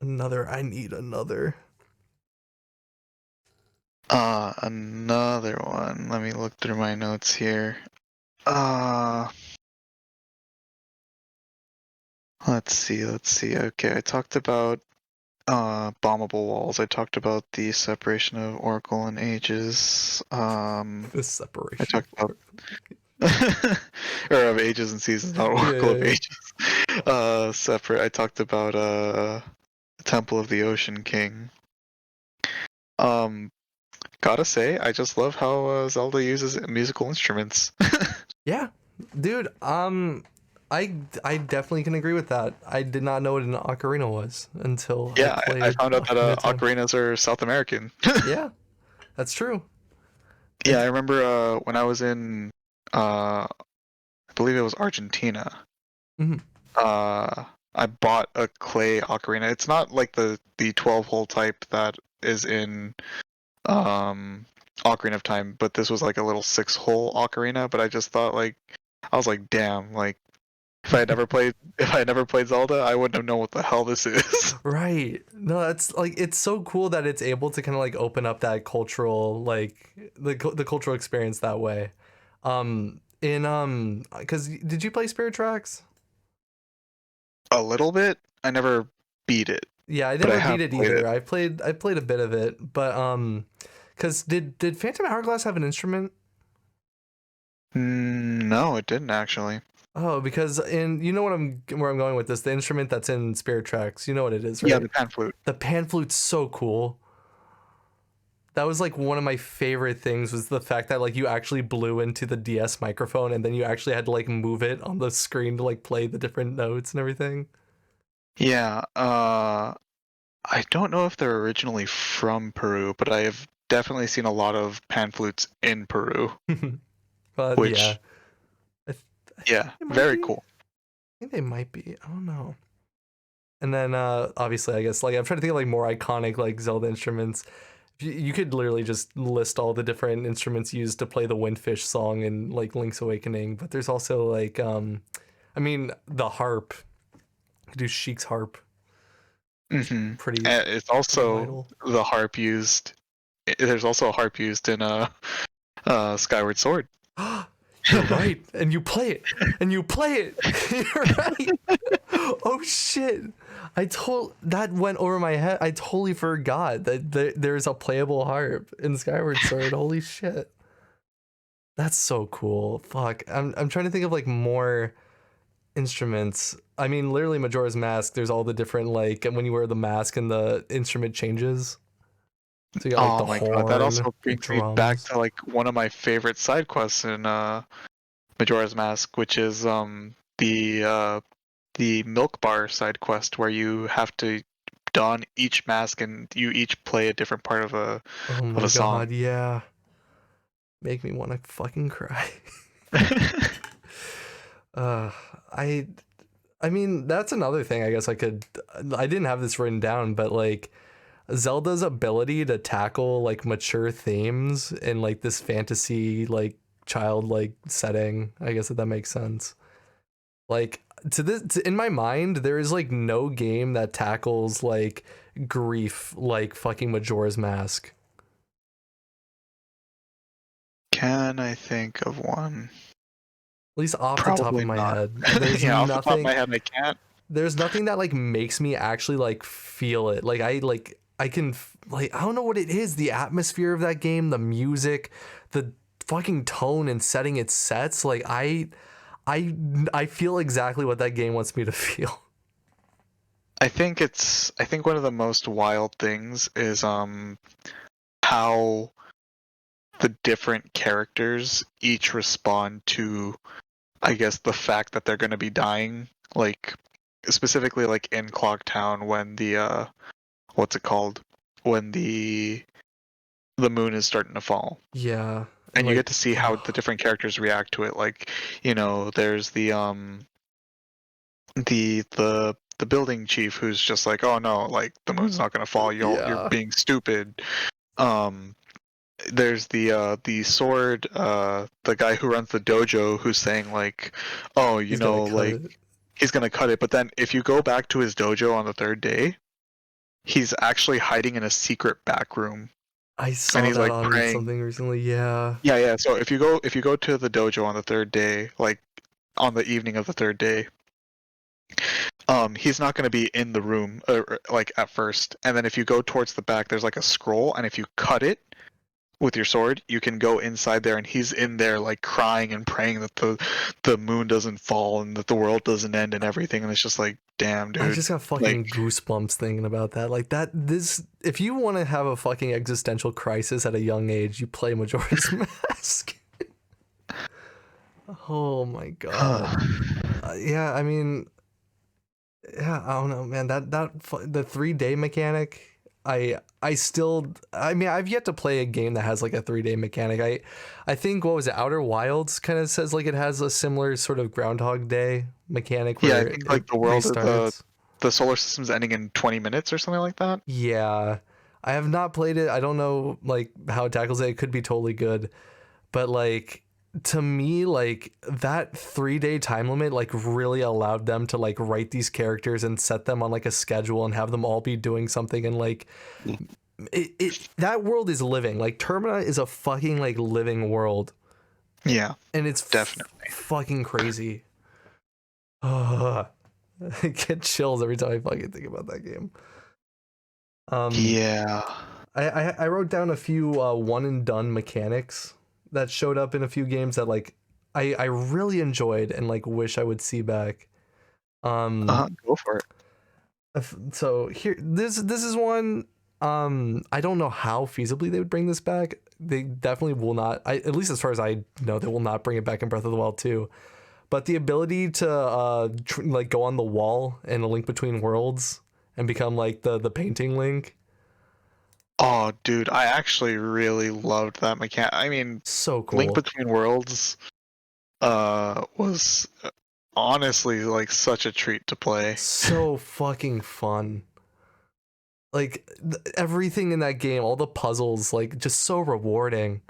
[SPEAKER 1] I need another.
[SPEAKER 2] Another one. Let me look through my notes here. Uh Let's see. Okay, I talked about bombable walls. I talked about the separation of Oracle and Ages.
[SPEAKER 1] The
[SPEAKER 2] I
[SPEAKER 1] separation.
[SPEAKER 2] talked about or of Ages and Seasons, not Oracle of
[SPEAKER 1] Yeah.
[SPEAKER 2] Ages. Separate. I talked about Temple of the Ocean King. Um, Gotta say, I just love how Zelda uses musical instruments.
[SPEAKER 1] Yeah, dude. I definitely can agree with that. I did not know what an ocarina was until I
[SPEAKER 2] Yeah, I
[SPEAKER 1] played
[SPEAKER 2] found out that
[SPEAKER 1] Ocarina of Time.
[SPEAKER 2] ocarinas are South American.
[SPEAKER 1] Yeah, that's true.
[SPEAKER 2] Yeah,
[SPEAKER 1] And
[SPEAKER 2] I remember when I was in, I believe it was Argentina.
[SPEAKER 1] mhm.
[SPEAKER 2] I bought a clay ocarina. It's not like the 12-hole type that is in Ocarina of Time, but this was like a little 6-hole ocarina. But I just thought like I was like, damn, like if I had never played Zelda, I wouldn't have known what the hell this is.
[SPEAKER 1] Right. No, that's like it's so cool that it's able to kind of like open up that cultural like the cultural experience that way. In because did you play Spirit Tracks?
[SPEAKER 2] A little bit. I never beat it,
[SPEAKER 1] Yeah, I
[SPEAKER 2] but I
[SPEAKER 1] never
[SPEAKER 2] have
[SPEAKER 1] beat it
[SPEAKER 2] played it.
[SPEAKER 1] either. I played a bit of it, but because did Phantom Hourglass have an instrument?
[SPEAKER 2] No, it didn't actually.
[SPEAKER 1] Oh, because in you know what where I'm going with this, the instrument that's in Spirit Tracks, you know what it is,
[SPEAKER 2] Yeah,
[SPEAKER 1] right?
[SPEAKER 2] the pan flute.
[SPEAKER 1] The pan flute's so cool. That was like one of my favorite things was the fact that like you actually blew into the DS microphone and then you actually had to like move it on the screen to like play the different notes and everything.
[SPEAKER 2] Yeah, I don't know if they're originally from Peru, but I have definitely seen a lot of pan flutes in Peru,
[SPEAKER 1] But yeah,
[SPEAKER 2] which,
[SPEAKER 1] I, th- I think
[SPEAKER 2] yeah,
[SPEAKER 1] they might
[SPEAKER 2] very
[SPEAKER 1] be. I
[SPEAKER 2] cool.
[SPEAKER 1] think they might be. I don't know. And then obviously I guess like I'm trying to think of like more iconic like Zelda instruments. You could literally just list all the different instruments used to play the Windfish song in like Link's Awakening, but there's also like I mean the harp. You could do Sheik's harp.
[SPEAKER 2] Hmm.
[SPEAKER 1] Pretty
[SPEAKER 2] And it's
[SPEAKER 1] pretty
[SPEAKER 2] also
[SPEAKER 1] vital.
[SPEAKER 2] the harp used. There's also a harp used in Skyward Sword.
[SPEAKER 1] You're right. And you play it. And you play it. You're right. Oh shit. That went over my head. I totally forgot that there's a playable harp in Skyward Sword. Holy shit. That's so cool. Fuck. I'm trying to think of like more instruments. I mean, literally Majora's Mask, there's all the different like and when you wear the mask and the instrument changes. So you got like
[SPEAKER 2] Oh
[SPEAKER 1] the
[SPEAKER 2] my god, that
[SPEAKER 1] horn,
[SPEAKER 2] also
[SPEAKER 1] the
[SPEAKER 2] brings me back
[SPEAKER 1] drums.
[SPEAKER 2] to like one of my favorite side quests in Majora's Mask, which is the milk bar side quest where you have to don each mask and you each play a different part
[SPEAKER 1] Oh
[SPEAKER 2] of
[SPEAKER 1] my
[SPEAKER 2] a song.
[SPEAKER 1] god, yeah. Make me want to fucking cry. Uh, I I mean that's another thing I guess I didn't have this written down, but like Zelda's ability to tackle like mature themes in like this fantasy like childlike setting, I guess if that makes sense. Like in my mind, there is like no game that tackles like grief like fucking Majora's Mask.
[SPEAKER 2] Can I think of one?
[SPEAKER 1] At least off the top of
[SPEAKER 2] Probably
[SPEAKER 1] my
[SPEAKER 2] not.
[SPEAKER 1] head. There's
[SPEAKER 2] Yeah, off the top of
[SPEAKER 1] nothing
[SPEAKER 2] my head, I can't.
[SPEAKER 1] there's nothing that like makes me actually like feel it. I can like I don't know what it is. The atmosphere of that game, the music, the fucking tone and setting it sets. Like I feel exactly what that game wants me to feel.
[SPEAKER 2] I think one of the most wild things is how the different characters each respond to, I guess, the fact that they're going to be dying. Like specifically like in Clocktown when the what's it called? When the moon is starting to fall.
[SPEAKER 1] Yeah, and
[SPEAKER 2] And you
[SPEAKER 1] like
[SPEAKER 2] get to see how the different characters react to it. Like, there's the building chief who's just like, "Oh no, like the moon's not gonna fall. You're
[SPEAKER 1] yeah,
[SPEAKER 2] being stupid." Um, there's the sword, the guy who runs the dojo who's saying like, "Oh,
[SPEAKER 1] he's gonna cut
[SPEAKER 2] like
[SPEAKER 1] it.
[SPEAKER 2] he's gonna cut it." But then if you go back to his dojo on the third day, he's actually hiding in a secret back room,
[SPEAKER 1] I
[SPEAKER 2] and
[SPEAKER 1] saw
[SPEAKER 2] he's
[SPEAKER 1] that
[SPEAKER 2] like
[SPEAKER 1] on
[SPEAKER 2] praying.
[SPEAKER 1] something recently. Yeah.
[SPEAKER 2] Yeah, yeah. So if you go to the dojo on the third day, like on the evening of the third day, he's not going to be in the room like at first, and then if you go towards the back, there's like a scroll, and if you cut it with your sword, you can go inside there, and he's in there like crying and praying that the moon doesn't fall and that the world doesn't end and everything. And it's just like, damn, dude.
[SPEAKER 1] I just got fucking goosebumps thinking about that. Like that, if you want to have a fucking existential crisis at a young age, you play Majora's Mask. Oh my god. Yeah, I mean, yeah, I don't know, man. The 3-day mechanic. I mean, I've yet to play a game that has like a 3-day mechanic. I think, what was it, Outer Wilds kind of says like it has a similar sort of Groundhog Day mechanic. Where
[SPEAKER 2] I think like the world of the solar system's ending in 20 minutes or something like that.
[SPEAKER 1] Yeah, I have not played it. I don't know like how it tackles it. It could be totally good, but like, to me, like that 3-day time limit like really allowed them to like write these characters and set them on like a schedule and have them all be doing something, and like that world is living. Like Termina is a fucking like living world.
[SPEAKER 2] Yeah,
[SPEAKER 1] and it's definitely fucking crazy. I get chills every time I fucking think about that game.
[SPEAKER 2] Yeah,
[SPEAKER 1] I wrote down a few one and done mechanics that showed up in a few games that like I really enjoyed and like wish I would see back.
[SPEAKER 2] Go for it.
[SPEAKER 1] So here, this is one. I don't know how feasibly they would bring this back. They definitely will not. At least as far as I know, they will not bring it back in Breath of the Wild 2. But the ability to like go on the wall in A Link Between Worlds and become like the painting Link.
[SPEAKER 2] Oh, dude, I actually really loved that mechanic. I mean,
[SPEAKER 1] so cool.
[SPEAKER 2] Link Between Worlds was honestly like such a treat to play.
[SPEAKER 1] So fucking fun. Like everything in that game, all the puzzles, like just so rewarding.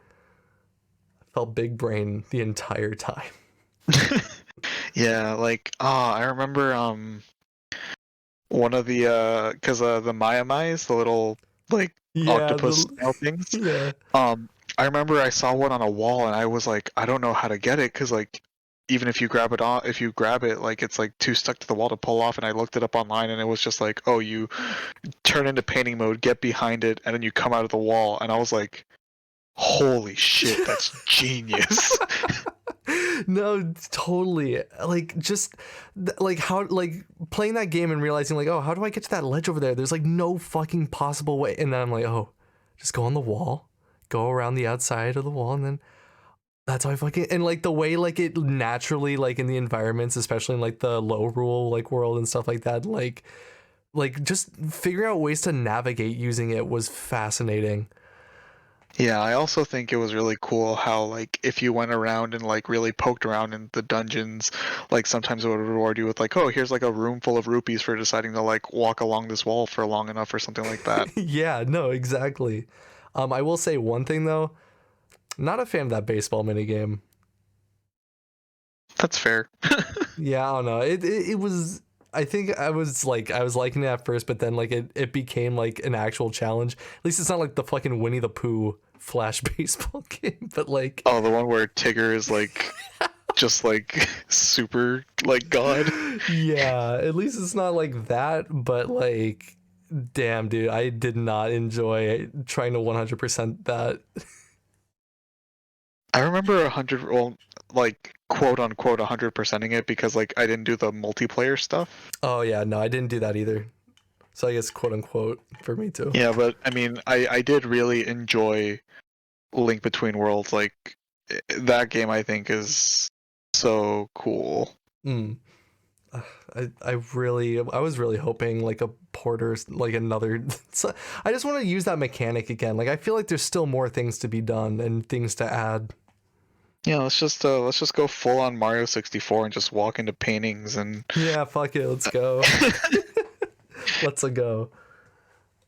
[SPEAKER 1] I felt big brain the entire time.
[SPEAKER 2] Yeah, like I remember one of the because the Maiamais, the little like octopus snail things.
[SPEAKER 1] Yeah.
[SPEAKER 2] I remember I saw one on a wall and I was like, I don't know how to get it, because like even if you grab it, like it's like too stuck to the wall to pull off. And I looked it up online and it was just like, oh, you turn into painting mode, get behind it, and then you come out of the wall. And I was like, holy shit, that's genius.
[SPEAKER 1] No, totally. Like just like how like playing that game and realizing like, oh, how do I get to that ledge over there? There's like no fucking possible way. And then I'm like, oh, just go on the wall, go around the outside of the wall, and then that's how I fucking, and like the way like it naturally like in the environments, especially in like the low rule like world and stuff like that, like just figuring out ways to navigate using it was fascinating.
[SPEAKER 2] Yeah, I also think it was really cool how like if you went around and like really poked around in the dungeons, like sometimes it would reward you with like, oh, here's like a room full of rupees for deciding to like walk along this wall for long enough or something like that.
[SPEAKER 1] Yeah, no, exactly. I will say one thing though, not a fan of that baseball minigame.
[SPEAKER 2] That's fair.
[SPEAKER 1] Yeah, I don't know. It was, I think I was liking it at first, but then like it became like an actual challenge. At least it's not like the fucking Winnie the Pooh Flash baseball game, but like,
[SPEAKER 2] oh, the one where Tigger is like just like super like god.
[SPEAKER 1] Yeah, at least it's not like that, but like, damn, dude, I did not enjoy trying to 100% that.
[SPEAKER 2] I remember like quote unquote 100%ing it because like I didn't do the multiplayer stuff.
[SPEAKER 1] Oh yeah, no, I didn't do that either. So I guess quote unquote for me too.
[SPEAKER 2] Yeah, but I mean, I did really enjoy Link Between Worlds. Like that game, I think is so cool.
[SPEAKER 1] I was really hoping like a porter, like another. I just want to use that mechanic again. Like I feel like there's still more things to be done and things to add.
[SPEAKER 2] Yeah, let's just go full on Mario 64 and just walk into paintings and.
[SPEAKER 1] Yeah, fuck it, let's go. Let's go.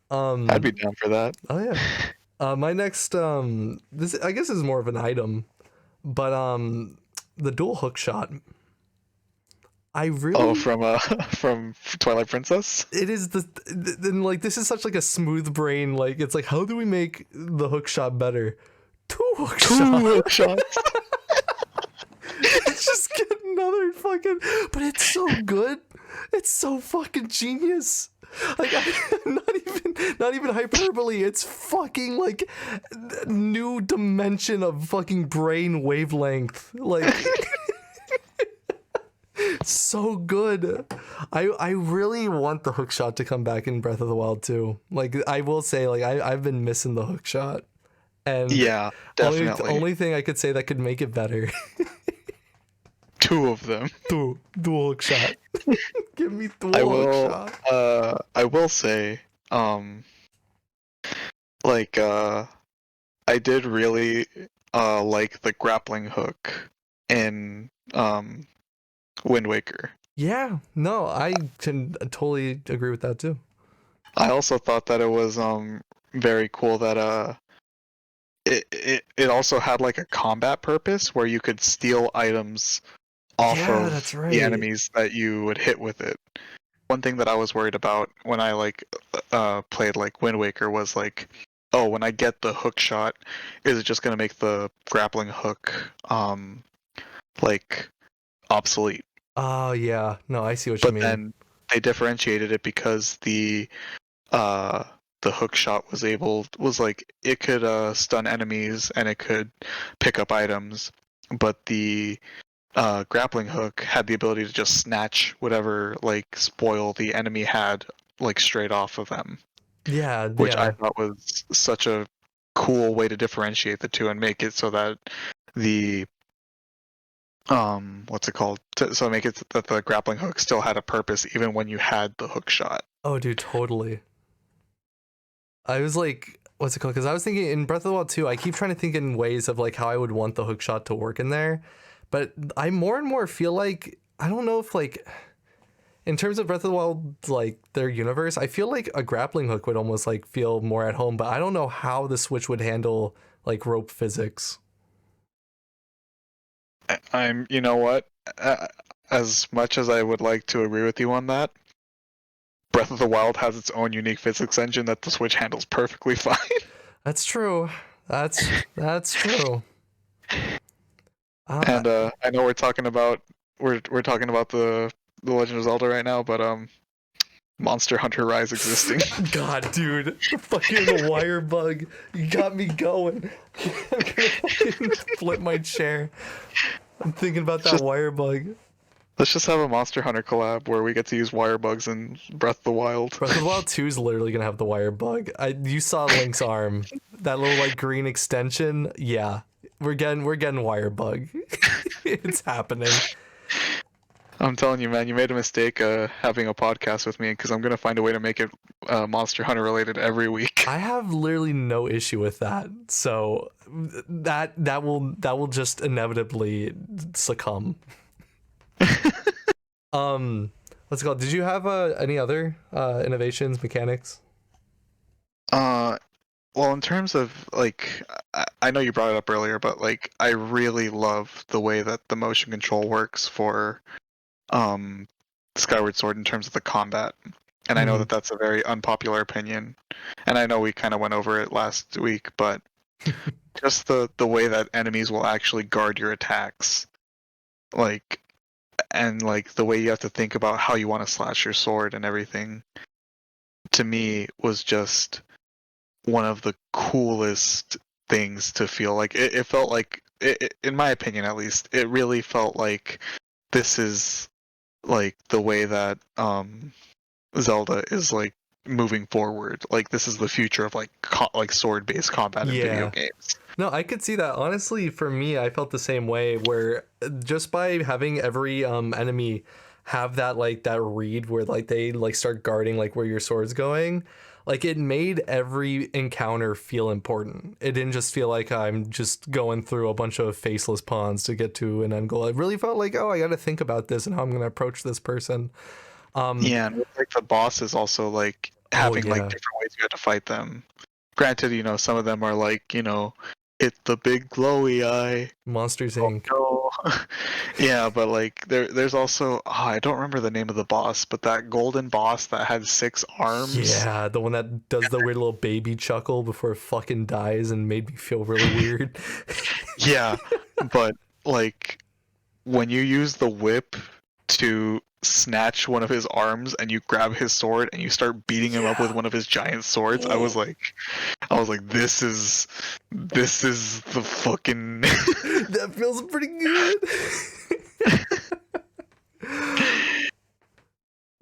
[SPEAKER 2] I'd be down for that.
[SPEAKER 1] Oh yeah. My next this I guess is more of an item, but the dual hook shot. I really
[SPEAKER 2] from Twilight Princess.
[SPEAKER 1] It is then like this is such like a smooth brain, like it's like, how do we make the hook shot better? Two hook shots. Just get another fucking, but it's so good. It's so fucking genius. Like, not even hyperbole. It's fucking like new dimension of fucking brain wavelength. Like, so good. I really want the hook shot to come back in Breath of the Wild too. Like, I will say, like, I've been missing the hook shot. And
[SPEAKER 2] Yeah, definitely.
[SPEAKER 1] Only thing I could say that could make it better.
[SPEAKER 2] Two of them.
[SPEAKER 1] Dual hook shot. Give me dual hook shot.
[SPEAKER 2] I will say, like, I did really like the grappling hook in Wind Waker.
[SPEAKER 1] Yeah, no, I can totally agree with that too.
[SPEAKER 2] I also thought that it was very cool that it also had like a combat purpose where you could steal items off of
[SPEAKER 1] that's right.
[SPEAKER 2] the enemies that you would hit with it. One thing that I was worried about when I like played like Wind Waker was like, oh, when I get the hook shot, is it just gonna make the grappling hook like obsolete?
[SPEAKER 1] Oh yeah, no, I see what you mean.
[SPEAKER 2] But then they differentiated it because the hook shot was like it could stun enemies and it could pick up items, but the grappling hook had the ability to just snatch whatever like spoil the enemy had like straight off of them.
[SPEAKER 1] Yeah,
[SPEAKER 2] which I thought was such a cool way to differentiate the two and make it so that the what's it called? So make it that the grappling hook still had a purpose even when you had the hook shot.
[SPEAKER 1] Oh, dude, totally. I was like, what's it called? Because I was thinking in Breath of the Wild 2, I keep trying to think in ways of like how I would want the hook shot to work in there, but I more and more feel like I don't know if like in terms of Breath of the Wild, like their universe, I feel like a grappling hook would almost like feel more at home, but I don't know how the Switch would handle like rope physics.
[SPEAKER 2] You know what? As much as I would like to agree with you on that, Breath of the Wild has its own unique physics engine that the Switch handles perfectly fine.
[SPEAKER 1] That's true. That's true.
[SPEAKER 2] And I know we're talking about the Legend of Zelda right now, but Monster Hunter Rise existing.
[SPEAKER 1] God, dude, the fucking wire bug, you got me going. I'm gonna fucking flip my chair. I'm thinking about that wire bug.
[SPEAKER 2] Let's just have a Monster Hunter collab where we get to use wire bugs in Breath of the Wild.
[SPEAKER 1] Breath of the Wild 2 is literally gonna have the wire bug. You saw Link's arm, that little like green extension. Yeah, we're getting wire bug. It's happening.
[SPEAKER 2] I'm telling you, man, you made a mistake having a podcast with me because I'm gonna find a way to make it Monster Hunter related every week.
[SPEAKER 1] I have literally no issue with that. So that will just inevitably succumb. What's it called? Did you have any other innovations, mechanics?
[SPEAKER 2] Well, in terms of like, I know you brought it up earlier, but like, I really love the way that the motion control works for Skyward Sword in terms of the combat. And I know that that's a very unpopular opinion, and I know we kind of went over it last week, but just the way that enemies will actually guard your attacks, like, and like the way you have to think about how you want to slash your sword and everything, to me was just one of the coolest things to feel. Like it felt like, in my opinion at least, it really felt like this is like the way that Zelda is like moving forward. Like this is the future of like sword-based combat in video games.
[SPEAKER 1] No, I could see that. Honestly, for me, I felt the same way, where just by having every enemy have that like that read where like they like start guarding like where your sword's going, like it made every encounter feel important. It didn't just feel like I'm just going through a bunch of faceless pawns to get to an end goal. It really felt like, oh, I got to think about this and how I'm going to approach this person.
[SPEAKER 2] Yeah, and like the bosses also like having like different ways you have to fight them. Granted, you know, some of them are like, you know, it's the big glowy eye.
[SPEAKER 1] Monsters Inc.
[SPEAKER 2] No. Yeah, but like there's also I don't remember the name of the boss, but that golden boss that had 6 arms.
[SPEAKER 1] Yeah, the one that does the weird little baby chuckle before it fucking dies and made me feel really weird.
[SPEAKER 2] Yeah, but like when you use the whip to snatch one of his arms and you grab his sword and you start beating him up with one of his giant swords, I was like, this is the fucking
[SPEAKER 1] That feels pretty good.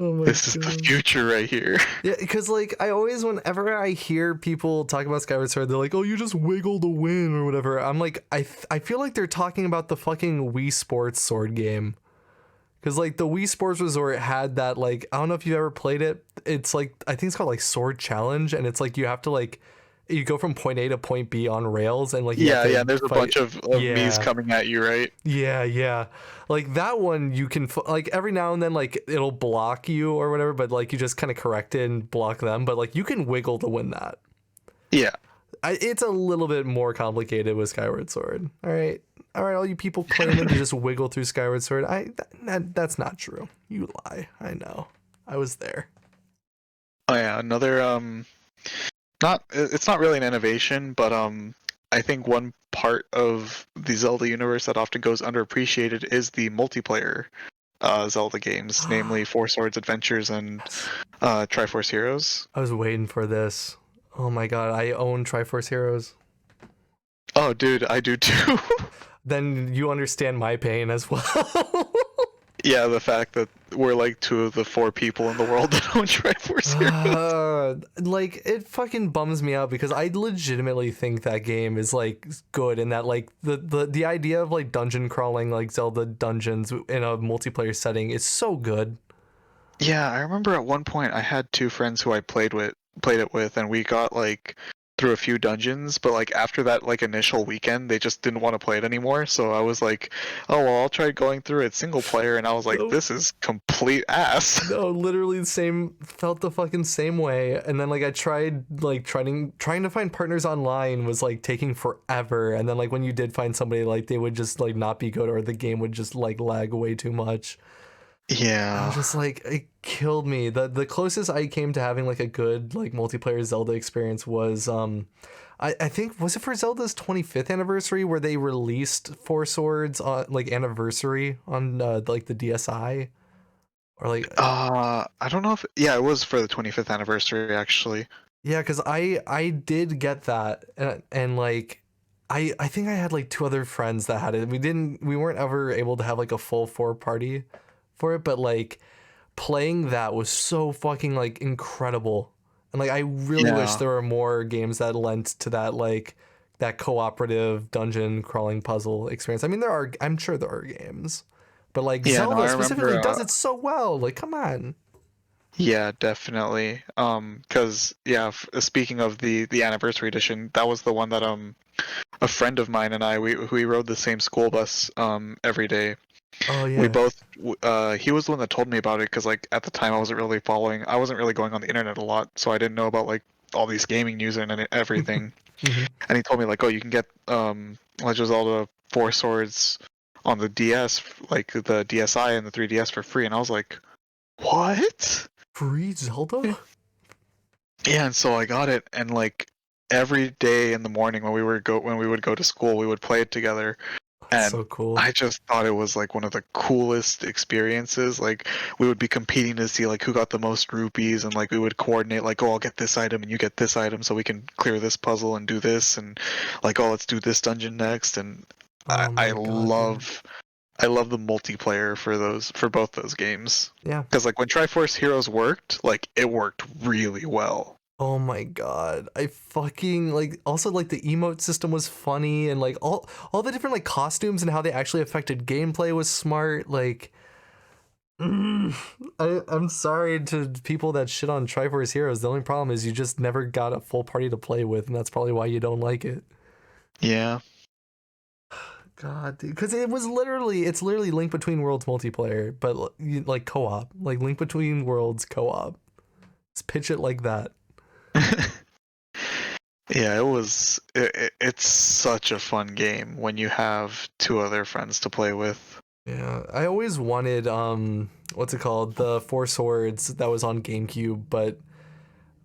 [SPEAKER 1] Oh my
[SPEAKER 2] this is
[SPEAKER 1] God.
[SPEAKER 2] the future right here.
[SPEAKER 1] Yeah, because like I always, whenever I hear people talk about Skyward Sword, they're like, "Oh, you just wiggle to win" or whatever. I'm like, I feel like they're talking about the fucking Wii Sports sword game. Because like the Wii Sports Resort had that, like, I don't know if you've ever played it. It's like, I think it's called like Sword Challenge, and it's like you have to like, you go from point A to point B on rails, and like you have to
[SPEAKER 2] There's a
[SPEAKER 1] fight.
[SPEAKER 2] bunch of me's coming at you, right?
[SPEAKER 1] Yeah. Like that one, you can like every now and then like it'll block you or whatever, but like you just kind of correct it and block them. But like you can wiggle to win that.
[SPEAKER 2] Yeah.
[SPEAKER 1] It's a little bit more complicated with Skyward Sword. All right, all you people claiming to just wiggle through Skyward Sword, that's not true. You lie. I know. I was there.
[SPEAKER 2] Oh yeah, another not it's not really an innovation, but I think one part of the Zelda universe that often goes underappreciated is the multiplayer Zelda games, namely Four Swords Adventures and Triforce Heroes.
[SPEAKER 1] I was waiting for this. Oh my god, I own Triforce Heroes.
[SPEAKER 2] Oh dude, I do too.
[SPEAKER 1] Then you understand my pain as well.
[SPEAKER 2] Yeah, the fact that we're like two of the four people in the world that own Triforce Heroes.
[SPEAKER 1] Like it fucking bums me out because I legitimately think that game is like good, and that like the idea of like dungeon crawling like Zelda dungeons in a multiplayer setting is so good.
[SPEAKER 2] Yeah, I remember at one point I had two friends who I played it with, and we got like through a few dungeons, but like after that like initial weekend, they just didn't want to play it anymore. So I was like, oh well, I'll try going through it single player, and I was like,
[SPEAKER 1] Nope.
[SPEAKER 2] this is complete ass.
[SPEAKER 1] No, literally the same, felt the fucking same way. And then like I tried like trying to find partners online was like taking forever. And then like when you did find somebody, like they would just like not be good, or the game would just like lag way too much. I
[SPEAKER 2] Yeah.
[SPEAKER 1] was just like, it killed me. The closest I came to having like a good like multiplayer Zelda experience was I think, was it for Zelda's 25th anniversary where they released Four Swords on like anniversary on like the DSi, or like
[SPEAKER 2] I don't know if it was for the 25th anniversary actually.
[SPEAKER 1] yeah, because I did get that, and like I think I had like two other friends that had it. We weren't ever able to have like a full four party for it, but like playing that was so fucking like incredible. And like I really wish
[SPEAKER 2] Yeah.
[SPEAKER 1] there were more games that lent to that, like that cooperative dungeon crawling puzzle experience. I mean, I'm sure there are games, but like
[SPEAKER 2] Yeah, no,
[SPEAKER 1] Zelda
[SPEAKER 2] I
[SPEAKER 1] specifically
[SPEAKER 2] remember
[SPEAKER 1] does it so well. Like, come on.
[SPEAKER 2] yeah, definitely. Cause yeah, speaking of the anniversary edition, that was the one that a friend of mine and I we rode the same school bus every day.
[SPEAKER 1] Oh
[SPEAKER 2] We
[SPEAKER 1] yeah.
[SPEAKER 2] both he was the one that told me about it because like at the time I wasn't really going on the internet a lot, so I didn't know about like all these gaming news and everything.
[SPEAKER 1] Hmm.
[SPEAKER 2] And he told me like, oh, you can get Legend of Zelda Four Swords on the DS, like the DSi and the 3DS for free, and I was like, what?
[SPEAKER 1] Free Zelda?
[SPEAKER 2] Yeah, and so I got it, and like every day in the morning when we would go to school, we would play it together.
[SPEAKER 1] That's
[SPEAKER 2] And
[SPEAKER 1] so cool.
[SPEAKER 2] I just thought it was like one of the coolest experiences. Like we would be competing to see like who got the most rupees, and like we would coordinate like, oh, I'll get this item and you get this item so we can clear this puzzle and do this, and like, oh, let's do this dungeon next. And
[SPEAKER 1] Oh my God,
[SPEAKER 2] I love the multiplayer for both those games.
[SPEAKER 1] yeah.
[SPEAKER 2] Because like when Triforce Heroes worked, like it worked really well.
[SPEAKER 1] Oh my god. I fucking like, also like the emote system was funny, and like all the different like costumes and how they actually affected gameplay was smart. Like I'm sorry to people that shit on Triforce Heroes. The only problem is you just never got a full party to play with, and that's probably why you don't like it.
[SPEAKER 2] Yeah.
[SPEAKER 1] God, dude, because it's literally Link Between Worlds multiplayer, but like co-op, like Link Between Worlds co-op. Let's pitch it like that.
[SPEAKER 2] Yeah, it's such a fun game when you have two other friends to play with.
[SPEAKER 1] Yeah, I always wanted what's it called? The Four Swords that was on GameCube, but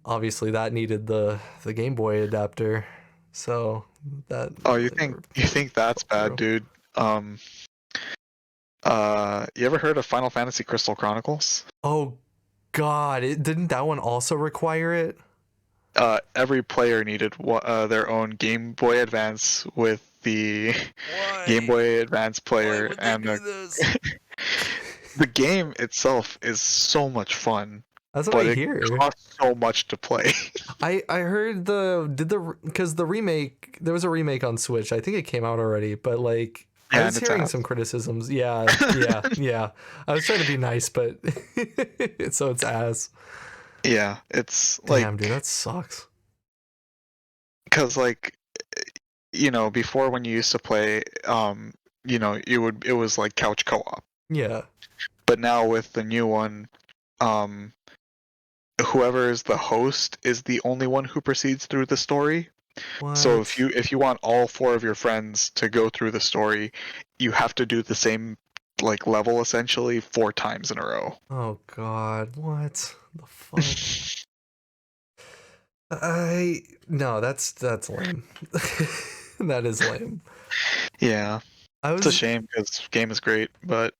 [SPEAKER 1] obviously that needed the Game Boy adapter. So that
[SPEAKER 2] Oh,
[SPEAKER 1] never
[SPEAKER 2] you think that's bad,
[SPEAKER 1] fell through.
[SPEAKER 2] dude? You ever heard of Final Fantasy Crystal Chronicles?
[SPEAKER 1] Oh God, didn't that one also require it?
[SPEAKER 2] Every player needed their own Game Boy Advance with the Game
[SPEAKER 1] Why?
[SPEAKER 2] Boy Advance
[SPEAKER 1] Why
[SPEAKER 2] player,
[SPEAKER 1] would they
[SPEAKER 2] and
[SPEAKER 1] do this?
[SPEAKER 2] the game itself is so much fun,
[SPEAKER 1] That's what I
[SPEAKER 2] but it
[SPEAKER 1] hear.
[SPEAKER 2] costs so much to play.
[SPEAKER 1] I heard because the remake, there was a remake on Switch. I think it came out already, but like I
[SPEAKER 2] Yeah,
[SPEAKER 1] was
[SPEAKER 2] and it's
[SPEAKER 1] hearing
[SPEAKER 2] ass.
[SPEAKER 1] some criticisms. Yeah. I was trying to be nice, but so it's ass.
[SPEAKER 2] Yeah, it's like,
[SPEAKER 1] Damn, dude, that sucks.
[SPEAKER 2] because like, before when you used to play, it was like couch co-op,
[SPEAKER 1] Yeah.
[SPEAKER 2] but now with the new one, um whoever is the host is the only one who proceeds through the story. So if
[SPEAKER 1] What?
[SPEAKER 2] you want all four of your friends to go through the story, you have to do the same like level essentially 4 times in a row.
[SPEAKER 1] Oh God, what the fuck? I no, that's lame. That is lame.
[SPEAKER 2] Yeah,
[SPEAKER 1] I
[SPEAKER 2] it's a
[SPEAKER 1] was
[SPEAKER 2] shame because game is great, but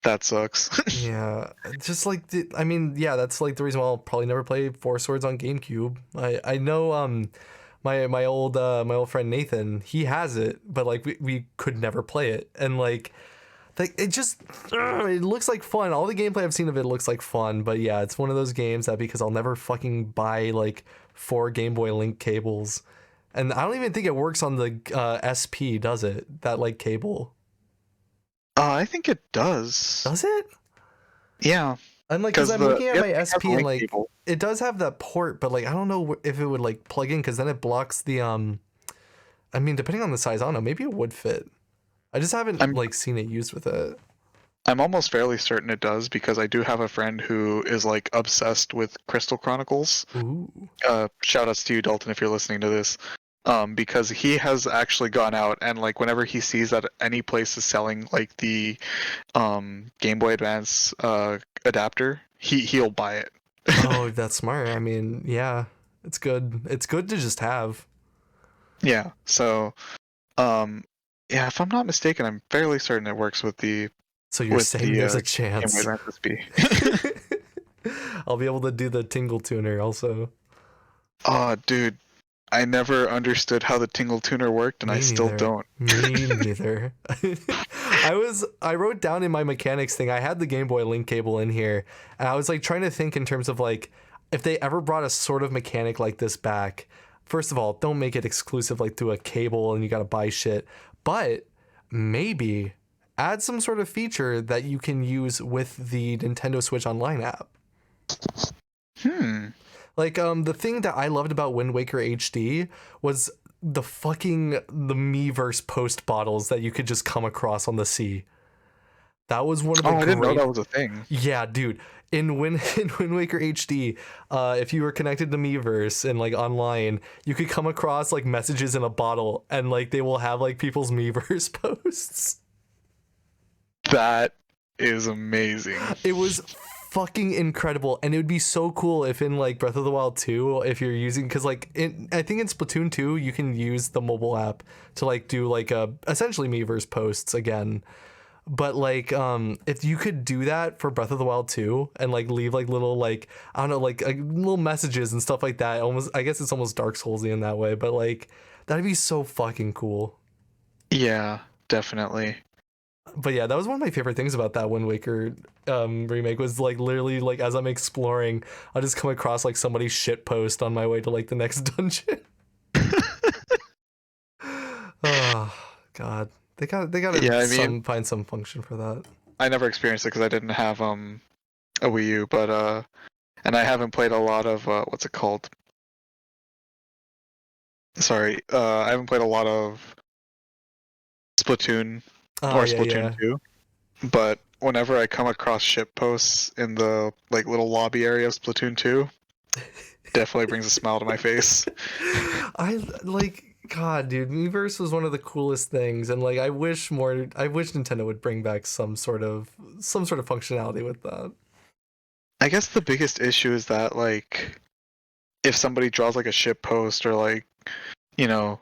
[SPEAKER 2] that sucks.
[SPEAKER 1] Yeah, just like I mean, yeah, that's like the reason why I'll probably never play Four Swords on GameCube. I know my old friend Nathan, he has it, but like we could never play it. And like it just it looks like fun. All the gameplay I've seen of it looks like fun, but yeah, it's one of those games that because I'll never fucking buy like 4 Game Boy Link cables. And I don't even think it works on the SP, does it? That like cable.
[SPEAKER 2] I think it does.
[SPEAKER 1] Does it?
[SPEAKER 2] Yeah,
[SPEAKER 1] I'm like, because
[SPEAKER 2] because
[SPEAKER 1] I'm looking at
[SPEAKER 2] the
[SPEAKER 1] my
[SPEAKER 2] SP has a
[SPEAKER 1] SP and
[SPEAKER 2] link
[SPEAKER 1] like
[SPEAKER 2] cable.
[SPEAKER 1] it does have that port, but like I don't know if it would like plug in because then it blocks the I mean, depending on the size, I don't know. Maybe it would fit. I just haven't
[SPEAKER 2] I'm
[SPEAKER 1] like seen it used with it.
[SPEAKER 2] I'm almost fairly certain it does because I do have a friend who is like obsessed with Crystal Chronicles.
[SPEAKER 1] Ooh.
[SPEAKER 2] Shout outs to you, Dalton, if you're listening to this. Because he has actually gone out and like whenever he sees that any place is selling like the Game Boy Advance adapter, he'll buy it.
[SPEAKER 1] Oh, that's smart. I mean, yeah, it's good. It's good to just have.
[SPEAKER 2] Yeah. So yeah, if I'm not mistaken, I'm fairly certain it works with the
[SPEAKER 1] So you're saying there's a
[SPEAKER 2] Game Boy
[SPEAKER 1] chance.
[SPEAKER 2] Advance SP.
[SPEAKER 1] I'll be able to do the tingle tuner also.
[SPEAKER 2] Oh, dude, I never understood how the Tingle Tuner worked, and I
[SPEAKER 1] Me
[SPEAKER 2] still
[SPEAKER 1] neither.
[SPEAKER 2] don't.
[SPEAKER 1] Me neither. I wrote down in my mechanics thing, I had the Game Boy Link cable in here, and I was like trying to think in terms of like if they ever brought a sort of mechanic like this back. First of all, don't make it exclusive like to a cable and you gotta buy shit. But maybe add some sort of feature that you can use with the Nintendo Switch Online app.
[SPEAKER 2] Hmm.
[SPEAKER 1] Like the thing that I loved about Wind Waker HD was the Miiverse post bottles that you could just come across on the sea. That was one of the
[SPEAKER 2] Oh, I didn't know
[SPEAKER 1] great.
[SPEAKER 2] that was a thing.
[SPEAKER 1] Yeah, dude. In Wind Waker HD, if you were connected to Miiverse and like online, you could come across like messages in a bottle, and like they will have like people's Miiverse posts.
[SPEAKER 2] That is amazing.
[SPEAKER 1] It was fucking incredible, and it would be so cool if in like Breath of the Wild 2, if you're using, because like I think in Splatoon 2 you can use the mobile app to like do like essentially Miiverse posts again. But like if you could do that for Breath of the Wild 2 and like leave like little like I don't know like little messages and stuff like that, almost I guess it's almost Dark Soulsy in that way, but like that'd be so fucking cool.
[SPEAKER 2] Yeah, definitely.
[SPEAKER 1] But yeah, that was one of my favorite things about that Wind Waker remake was like literally like as I'm exploring, I'll just come across like somebody's shit post on my way to like the next dungeon. Oh God, they gotta
[SPEAKER 2] Yeah, I mean,
[SPEAKER 1] find some function for that.
[SPEAKER 2] I never experienced it because I didn't have a Wii U, but and I haven't played a lot of what's it called? Sorry, I haven't played a lot of Splatoon
[SPEAKER 1] Oh
[SPEAKER 2] or
[SPEAKER 1] yeah,
[SPEAKER 2] Splatoon
[SPEAKER 1] yeah.
[SPEAKER 2] 2, but whenever I come across ship posts in the like little lobby area of Splatoon 2, definitely brings a smile to my face.
[SPEAKER 1] I like God, dude. Miiverse was one of the coolest things, and like I wish Nintendo would bring back some sort of functionality with that.
[SPEAKER 2] I guess the biggest issue is that like if somebody draws like a ship post or like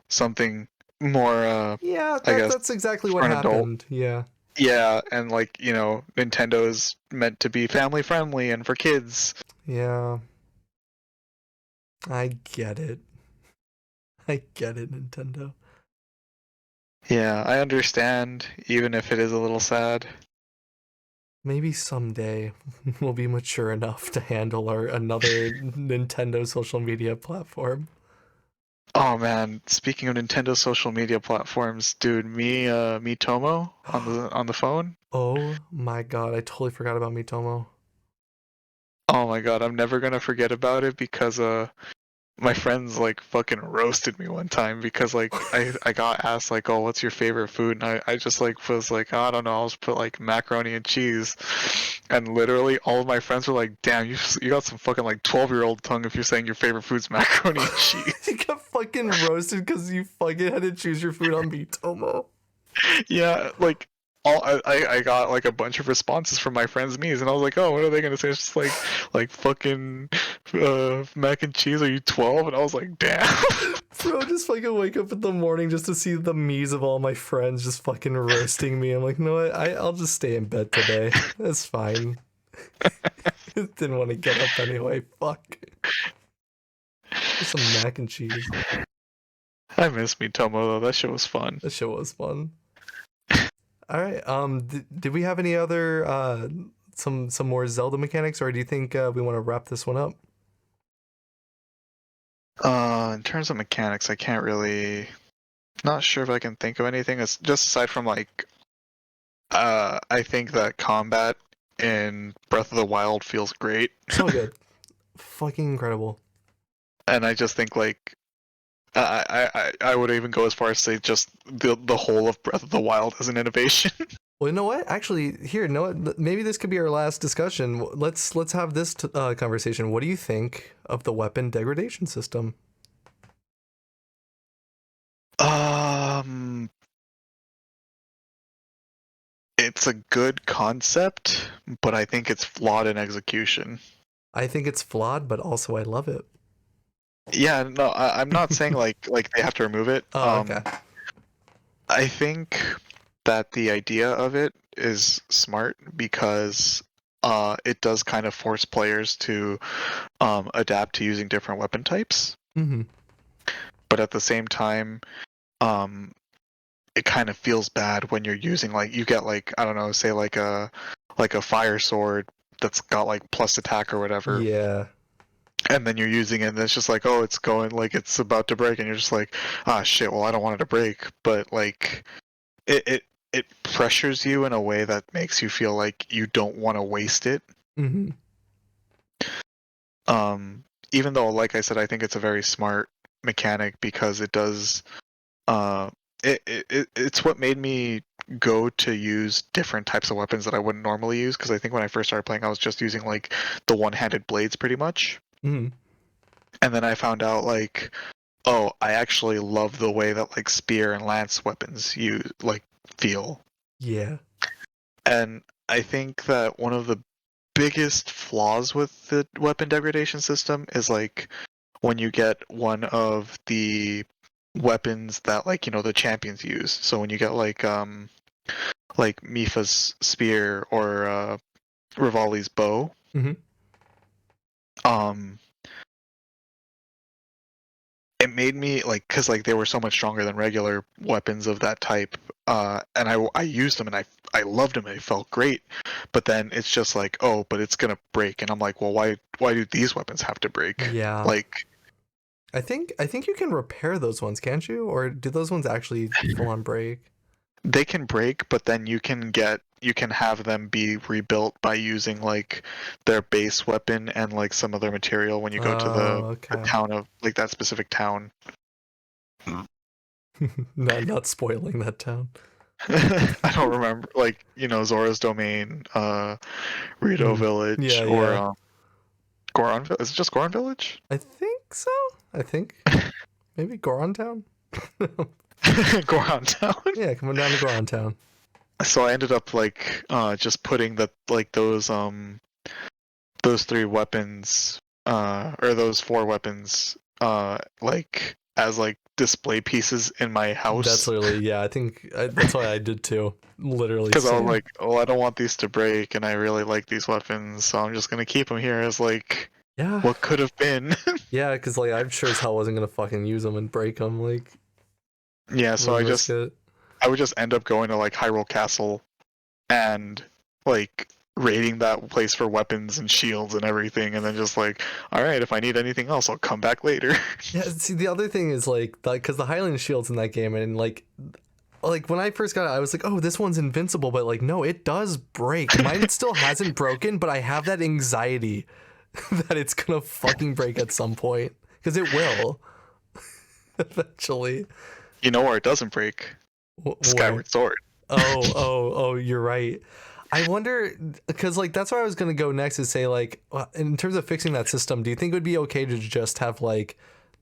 [SPEAKER 2] something more
[SPEAKER 1] Yeah,
[SPEAKER 2] I guess
[SPEAKER 1] that's exactly what
[SPEAKER 2] for an adult,
[SPEAKER 1] happened. Yeah.
[SPEAKER 2] Yeah, and like, Nintendo is meant to be family friendly and for kids.
[SPEAKER 1] Yeah, I get it. I get it, Nintendo.
[SPEAKER 2] Yeah, I understand, even if it is a little sad.
[SPEAKER 1] Maybe someday we'll be mature enough to handle another Nintendo social media platform.
[SPEAKER 2] Oh man, speaking of Nintendo social media platforms, dude, me Tomo on the phone.
[SPEAKER 1] Oh my god, I totally forgot about Mitomo.
[SPEAKER 2] Oh my god, I'm never gonna forget about it because my friends like fucking roasted me one time because like I got asked like, oh, what's your favorite food, and I just like was like, oh, I don't know, I'll just put like macaroni and cheese, and literally all of my friends were like, damn, you got some fucking like 12-year-old tongue if you're saying your favorite food's macaroni and cheese.
[SPEAKER 1] You got fucking roasted because you fucking had to choose your food on Mitomo.
[SPEAKER 2] Yeah, like I got like a bunch of responses from my friends' me's, and I was like, oh, what are they gonna say? It's just like fucking mac and cheese. Are you 12? And I was like, damn.
[SPEAKER 1] Bro, just fucking wake up in the morning just to see the me's of all my friends just fucking roasting me. I'm like, no, I'll just stay in bed today. That's fine. Didn't want to get up anyway. Fuck. Just some mac and cheese.
[SPEAKER 2] I miss me Tomo though. That shit was fun.
[SPEAKER 1] That shit was fun. All right. Did we have any other some more Zelda mechanics, or do you think we want to wrap this one up?
[SPEAKER 2] In terms of mechanics, I can't really. Not sure if I can think of anything. It's just aside from like, I think that combat in Breath of the Wild feels great,
[SPEAKER 1] So good. Fucking incredible.
[SPEAKER 2] and I just think like I would even go as far as say just the whole of Breath of the Wild as an innovation.
[SPEAKER 1] Well, you know what? Actually, here, no, maybe this could be our last discussion. Let's have this conversation. What do you think of the weapon degradation system?
[SPEAKER 2] Um, it's a good concept, but I think it's flawed in execution.
[SPEAKER 1] I think it's flawed, but also I love it.
[SPEAKER 2] Yeah, no, I'm not saying like they have to remove it.
[SPEAKER 1] Oh, okay.
[SPEAKER 2] I think that the idea of it is smart because it does kind of force players to adapt to using different weapon types,
[SPEAKER 1] Mm-hmm.
[SPEAKER 2] but at the same time, um, it kind of feels bad when you're using like you get like I don't know, say like a fire sword that's got like plus attack or whatever,
[SPEAKER 1] Yeah.
[SPEAKER 2] and then you're using it and it's just like, oh, it's going like it's about to break, and you're just like, ah, shit, well, I don't want it to break, but like it pressures you in a way that makes you feel like you don't want to waste it.
[SPEAKER 1] Mm-hmm.
[SPEAKER 2] Even though, like I said, I think it's a very smart mechanic because it does. Uh, it's what made me go to use different types of weapons that I wouldn't normally use, because I think when I first started playing, I was just using like the one-handed blades pretty much,
[SPEAKER 1] Mm-hmm.
[SPEAKER 2] and then I found out like, oh, I actually love the way that like spear and lance weapons feel.
[SPEAKER 1] Yeah.
[SPEAKER 2] And I think that one of the biggest flaws with the weapon degradation system is like when you get one of the weapons that like the champions use. So when you get like Mifa's spear or Rivali's bow,
[SPEAKER 1] Mm-hmm.
[SPEAKER 2] um it made me like, because like they were so much stronger than regular weapons of that type, and I used them and I loved them and it felt great, but then it's just like, oh, but it's gonna break, and I'm like, well, why do these weapons have to break?
[SPEAKER 1] Yeah.
[SPEAKER 2] Like
[SPEAKER 1] I think you can repair those ones, can't you? Or do those ones actually full on break?
[SPEAKER 2] they can break, but then you can have them be rebuilt by using like their base weapon and like some other material when you go to
[SPEAKER 1] Oh,
[SPEAKER 2] the
[SPEAKER 1] okay.
[SPEAKER 2] town of like that specific town.
[SPEAKER 1] Not spoiling that town.
[SPEAKER 2] I don't remember, like, Zora's Domain, Rito
[SPEAKER 1] Mm.
[SPEAKER 2] Village,
[SPEAKER 1] Yeah,
[SPEAKER 2] or
[SPEAKER 1] yeah.
[SPEAKER 2] Goron. Is it just Goron Village?
[SPEAKER 1] I think so. I think maybe Goron Town.
[SPEAKER 2] Goron Town.
[SPEAKER 1] Yeah, coming down to Goron Town.
[SPEAKER 2] So I ended up like just putting those three weapons or those four weapons like as like display pieces in my house.
[SPEAKER 1] That's literally, yeah, I think that's why I did too. Literally,
[SPEAKER 2] Because I was
[SPEAKER 1] same.
[SPEAKER 2] like, oh, I don't want these to break, and I really like these weapons, so I'm just gonna keep them here as like
[SPEAKER 1] Yeah,
[SPEAKER 2] what could have been.
[SPEAKER 1] yeah, because like I'm sure as hell wasn't gonna fucking use them and break them. Like,
[SPEAKER 2] Yeah, so
[SPEAKER 1] wouldn't risk it.
[SPEAKER 2] I would just end up going to like Hyrule Castle and like raiding that place for weapons and shields and everything, and then just like, all right, if I need anything else, I'll come back later.
[SPEAKER 1] Yeah, see, the other thing is like, because the Highland Shield's in that game, and like when I first got it, I was like, oh, this one's invincible, but like, no, it does break. Mine still hasn't broken, but I have that anxiety that it's gonna fucking break at some point, because it will eventually.
[SPEAKER 2] You know where it doesn't break?
[SPEAKER 1] Where?
[SPEAKER 2] Skyward Sword.
[SPEAKER 1] Oh, you're right. I wonder, because like that's where I was gonna go next, is say like, in terms of fixing that system, do you think it would be okay to just have like,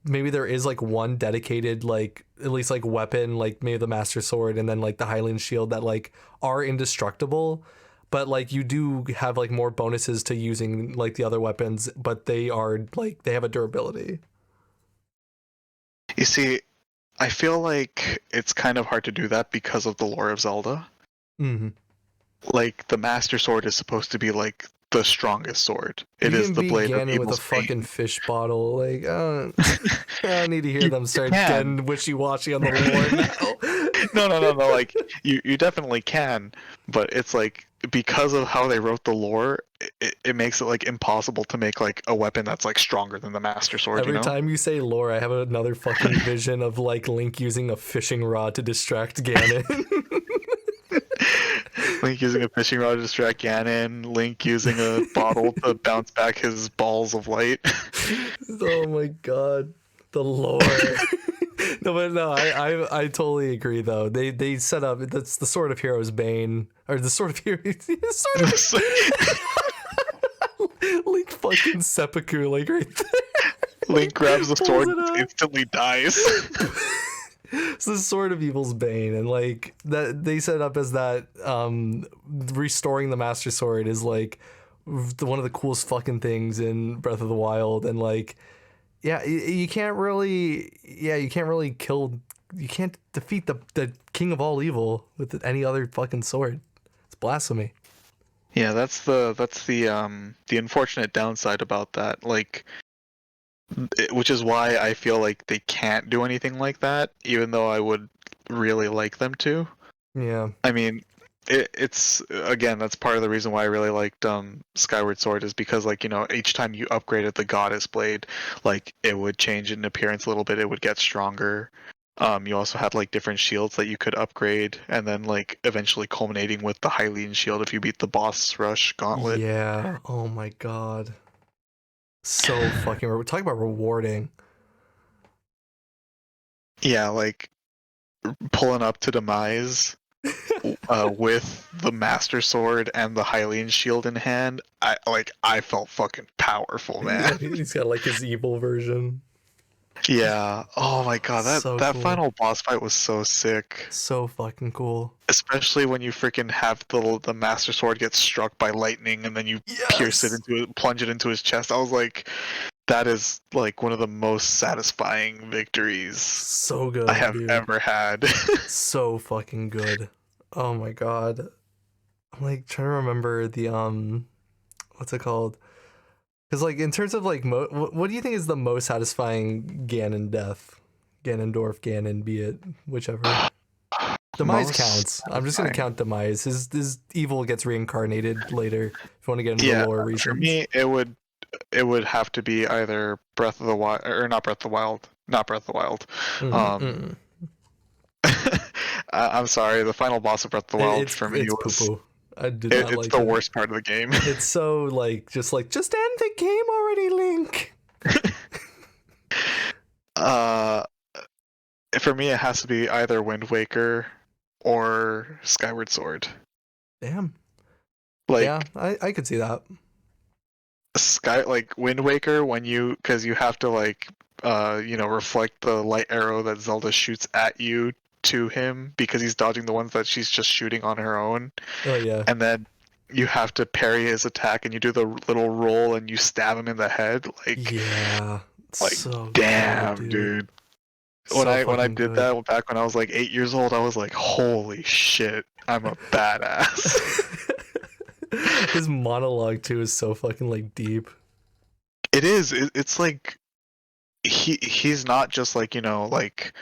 [SPEAKER 1] maybe there is like one dedicated like at least like weapon, like maybe the Master Sword and then like the Highland Shield, that like are indestructible, but like you do have like more bonuses to using like the other weapons, but they are like they have a durability.
[SPEAKER 2] You see, I feel like it's kind of hard to do that because of the lore of Zelda.
[SPEAKER 1] Mm-hmm.
[SPEAKER 2] Like the Master Sword is supposed to be like the strongest sword. It
[SPEAKER 1] You
[SPEAKER 2] is
[SPEAKER 1] can
[SPEAKER 2] the
[SPEAKER 1] be
[SPEAKER 2] blade of
[SPEAKER 1] Ganon with a
[SPEAKER 2] evil's
[SPEAKER 1] fucking
[SPEAKER 2] pain.
[SPEAKER 1] fish bottle. Like, I don't need to hear
[SPEAKER 2] You
[SPEAKER 1] them start
[SPEAKER 2] can.
[SPEAKER 1] getting wishy-washy on the lore now.
[SPEAKER 2] No. Like you definitely can, but it's like because of how they wrote the lore, it makes it like impossible to make like a weapon that's like stronger than the Master Sword. You
[SPEAKER 1] Every
[SPEAKER 2] know?
[SPEAKER 1] time you say lore, I have another fucking vision of like Link using a fishing rod to distract Ganon.
[SPEAKER 2] Link using a fishing rod to distract Ganon. Link using a bottle to bounce back his balls of light.
[SPEAKER 1] Oh my god, the lore. No, but no, I totally agree though. They set up that's the Sword of Heroes Bane, or the Sword of Heroes. Link fucking seppuku like right there.
[SPEAKER 2] Link grabs the
[SPEAKER 1] Pulls
[SPEAKER 2] sword
[SPEAKER 1] it
[SPEAKER 2] and
[SPEAKER 1] out.
[SPEAKER 2] instantly dies.
[SPEAKER 1] It's the Sword of Evil's Bane, and like that they set it up as that restoring the Master Sword is like one of the coolest fucking things in Breath of the Wild, and like yeah, you can't really you can't defeat the king of all evil with any other fucking sword. It's blasphemy.
[SPEAKER 2] Yeah, that's the unfortunate downside about that. Like, which is why I feel like they can't do anything like that, even though I would really like them to.
[SPEAKER 1] Yeah.
[SPEAKER 2] I mean, it's again, that's part of the reason why I really liked Skyward Sword, is because like, you know, each time you upgraded the Goddess Blade, like it would change in appearance a little bit, it would get stronger. You also had like different shields that you could upgrade, and then like eventually culminating with the Hylian shield if you beat the boss rush gauntlet.
[SPEAKER 1] Yeah. Oh my god. So fucking talk about rewarding.
[SPEAKER 2] Yeah, like pulling up to Demise with the Master Sword and the Hylian shield in hand. I felt fucking powerful,
[SPEAKER 1] Yeah,
[SPEAKER 2] man.
[SPEAKER 1] he's got like his evil version.
[SPEAKER 2] Yeah. Oh my god,
[SPEAKER 1] So
[SPEAKER 2] that
[SPEAKER 1] cool.
[SPEAKER 2] final boss fight was so sick.
[SPEAKER 1] So fucking cool.
[SPEAKER 2] Especially when you freaking have the Master Sword get struck by lightning and then you pierce it
[SPEAKER 1] Yes.
[SPEAKER 2] into it, plunge it into his chest. I was like, that is like one of the most satisfying victories
[SPEAKER 1] So good,
[SPEAKER 2] I have
[SPEAKER 1] dude.
[SPEAKER 2] ever had.
[SPEAKER 1] So fucking good. Oh my god. I'm like trying to remember the what's it called? Because like in terms of like what do you think is the most satisfying Ganon death? Ganondorf, Ganon, be it whichever. Demise
[SPEAKER 2] Most
[SPEAKER 1] counts. I'm just gonna
[SPEAKER 2] satisfying.
[SPEAKER 1] count Demise. His evil gets reincarnated later. If you want to get into the
[SPEAKER 2] Yeah,
[SPEAKER 1] lore
[SPEAKER 2] for
[SPEAKER 1] reasons.
[SPEAKER 2] me it would have to be either Breath of the Wild, or not Breath of the Wild, not Breath of the Wild. Um,
[SPEAKER 1] Mm-mm.
[SPEAKER 2] I'm sorry, the final boss of Breath of the Wild for me
[SPEAKER 1] It's poo
[SPEAKER 2] was
[SPEAKER 1] poo. I did not
[SPEAKER 2] it's
[SPEAKER 1] like
[SPEAKER 2] the
[SPEAKER 1] it.
[SPEAKER 2] worst part of the game.
[SPEAKER 1] It's so just end the game already, Link.
[SPEAKER 2] uh, for me, it has to be either Wind Waker or Skyward Sword.
[SPEAKER 1] Damn. Yeah,
[SPEAKER 2] Like
[SPEAKER 1] I could see that.
[SPEAKER 2] like Wind Waker, when because you have to like you know, reflect the light arrow that Zelda shoots at you to him because he's dodging the ones that she's just shooting on her own,
[SPEAKER 1] Oh yeah.
[SPEAKER 2] and then you have to parry his attack and you do the little roll and you stab him in the head. Like
[SPEAKER 1] Yeah.
[SPEAKER 2] like
[SPEAKER 1] So good,
[SPEAKER 2] damn,
[SPEAKER 1] dude.
[SPEAKER 2] dude. when
[SPEAKER 1] So
[SPEAKER 2] I
[SPEAKER 1] fucking
[SPEAKER 2] did
[SPEAKER 1] good.
[SPEAKER 2] that back when I was like 8 years old, I was like, holy shit, I'm a badass.
[SPEAKER 1] His monologue too is so fucking like deep.
[SPEAKER 2] It is. It's like he's not just like, like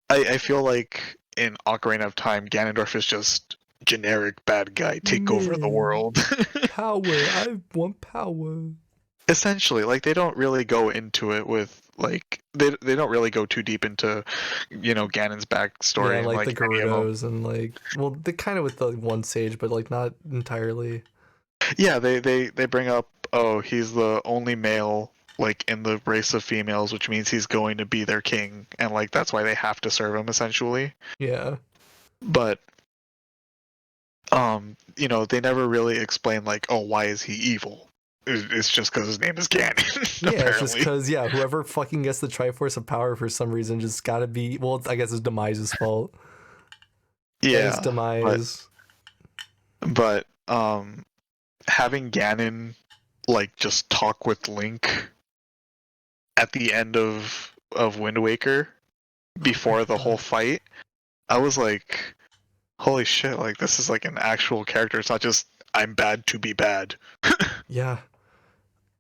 [SPEAKER 2] I feel like in Ocarina of Time, Ganondorf is just generic bad guy, take over the
[SPEAKER 1] Man,
[SPEAKER 2] world.
[SPEAKER 1] power. I want power.
[SPEAKER 2] Essentially, like they don't really go into it with like they don't really go too deep into Ganon's
[SPEAKER 1] Yeah,
[SPEAKER 2] backstory and
[SPEAKER 1] like the
[SPEAKER 2] like any of them.
[SPEAKER 1] Gerudos and like, well, they kind of with the one sage, but like not entirely.
[SPEAKER 2] Yeah, they bring up, oh, he's the only male like in the race of females, which means he's going to be their king, and like that's why they have to serve him essentially.
[SPEAKER 1] Yeah.
[SPEAKER 2] But they never really explain like, oh, why is he evil? It's just because his name is Ganon,
[SPEAKER 1] Yeah, it's just
[SPEAKER 2] apparently.
[SPEAKER 1] because, yeah, whoever fucking gets the Triforce of Power for some reason just gotta be, well, I guess it's Demise's fault. That is
[SPEAKER 2] Yeah, but
[SPEAKER 1] Demise.
[SPEAKER 2] having Ganon like just talk with Link at the end of Wind Waker before the whole fight, I was like, holy shit, like this is like an actual character. It's not just I'm bad to be bad.
[SPEAKER 1] Yeah.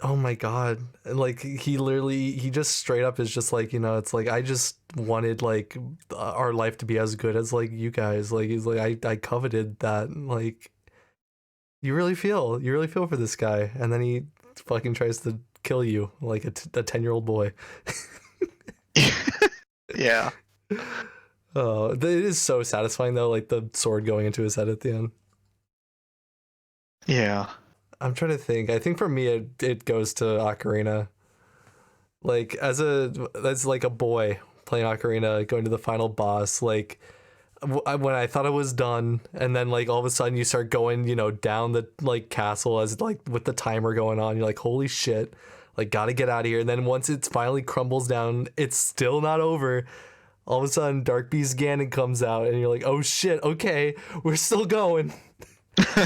[SPEAKER 1] Oh my god. Like he just straight up is just like, it's like I just wanted like our life to be as good as like you guys. Like he's like I coveted that. Like you really feel for this guy, and then he fucking tries to kill you like a 10-year-old boy.
[SPEAKER 2] Yeah.
[SPEAKER 1] Oh, it is so satisfying though, like the sword going into his head at the end.
[SPEAKER 2] Yeah.
[SPEAKER 1] I'm trying to think. I think for me it goes to Ocarina. Like as like a boy playing Ocarina, going to the final boss, like when I thought it was done, and then like all of a sudden you start going, down the like castle as like with the timer going on, you're like, holy shit, like gotta get out of here. And then once it finally crumbles down, it's still not over. All of a sudden, Dark Beast Ganon comes out, and you're like, oh shit, okay, we're still going.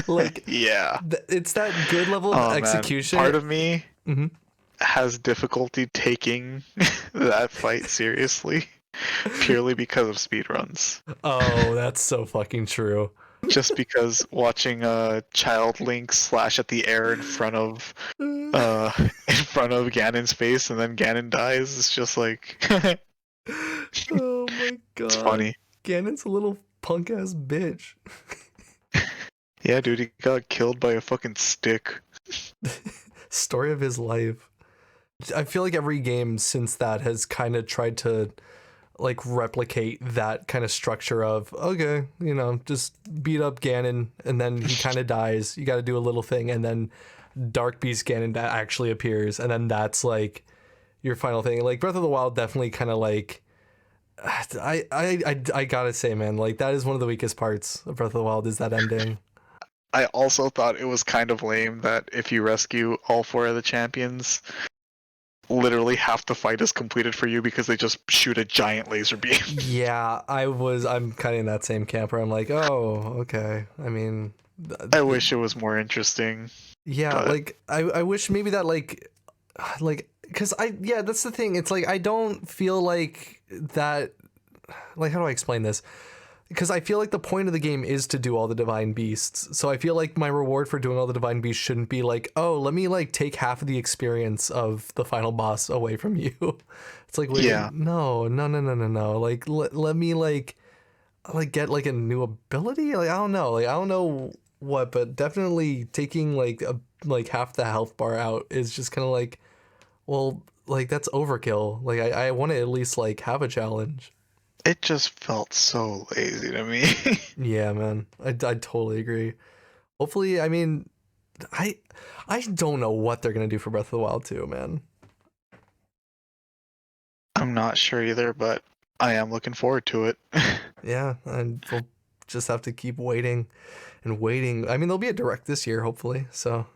[SPEAKER 1] Like,
[SPEAKER 2] Yeah.
[SPEAKER 1] it's that good level of
[SPEAKER 2] Oh man,
[SPEAKER 1] execution.
[SPEAKER 2] part of me
[SPEAKER 1] Mhm.
[SPEAKER 2] has difficulty taking that fight seriously purely because of speedruns.
[SPEAKER 1] Oh, that's so fucking true.
[SPEAKER 2] Just because watching a child Link slash at the air in front of Ganon's face and then Ganon dies, it's just like
[SPEAKER 1] Oh my
[SPEAKER 2] it's
[SPEAKER 1] god.
[SPEAKER 2] funny.
[SPEAKER 1] Ganon's a little punk ass bitch.
[SPEAKER 2] Yeah, dude, he got killed by a fucking stick.
[SPEAKER 1] Story of his life. I feel like every game since that has kind of tried to like replicate that kind of structure of, okay, just beat up Ganon and then he kind of dies. You got to do a little thing, and then Dark Beast Ganon that actually appears, and then that's like your final thing. Like Breath of the Wild definitely kind of like I gotta say, man, like that is one of the weakest parts of Breath of the Wild is that ending.
[SPEAKER 2] I also thought it was kind of lame that if you rescue all four of the champions, literally half the fight is completed for you because they just shoot a giant laser beam.
[SPEAKER 1] Yeah, I'm kind of in that same camp where I'm like, oh, okay. I mean,
[SPEAKER 2] I wish it was more interesting,
[SPEAKER 1] yeah,
[SPEAKER 2] but
[SPEAKER 1] like I wish maybe that like because yeah, that's the thing. It's like I don't feel like that. Like, how do I explain this? Because I feel like the point of the game is to do all the divine beasts. So I feel like my reward for doing all the divine beasts shouldn't be like, oh, let me like take half of the experience of the final boss away from you. It's like, wait,
[SPEAKER 2] yeah,
[SPEAKER 1] no, no, no, no, no, no. Like, let me like get like a new ability. Like, I don't know. Like, I don't know what, but definitely taking like half the health bar out is just kind of like, well, like that's overkill. Like, I want to at least like have a challenge.
[SPEAKER 2] it just felt so lazy to me.
[SPEAKER 1] Yeah, man. I totally agree. Hopefully, I mean, I I don't know what they're gonna do for Breath of the Wild 2, man.
[SPEAKER 2] I'm not sure either, but I am looking forward to it.
[SPEAKER 1] Yeah, and we'll just have to keep waiting and waiting. I mean, there'll be a direct this year, hopefully. So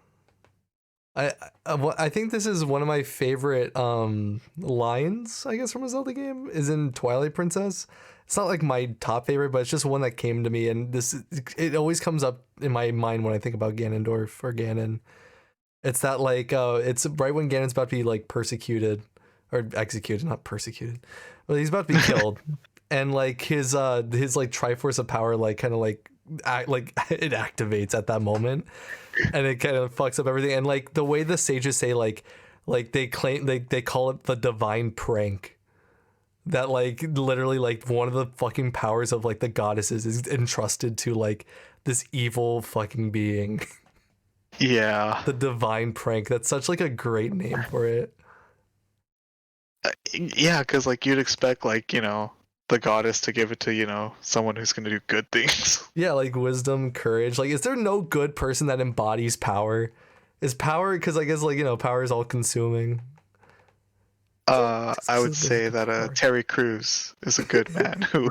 [SPEAKER 1] I think this is one of my favorite lines, I guess, from a Zelda game is in Twilight Princess. It's not like my top favorite, but it's just one that came to me, and it always comes up in my mind when I think about Ganondorf or Ganon. It's that like it's right when Ganon's about to be like persecuted or executed, not persecuted. Well, he's about to be killed, and like his like Triforce of power like kind of like it activates at that moment, and it kind of fucks up everything. And like the way the sages say like they claim they call it the divine prank. That like literally like one of the fucking powers of like the goddesses is entrusted to like this evil fucking being.
[SPEAKER 2] Yeah.
[SPEAKER 1] The divine prank. That's such like a great name for it.
[SPEAKER 2] Yeah, because like you'd expect like, you know, the goddess to give it to, you know, someone who's gonna do good things.
[SPEAKER 1] Yeah, like wisdom, courage. Like, is there no good person that embodies power? Is power, because I guess like, you know, power is all consuming.
[SPEAKER 2] I would say that Terry Crews is a good man who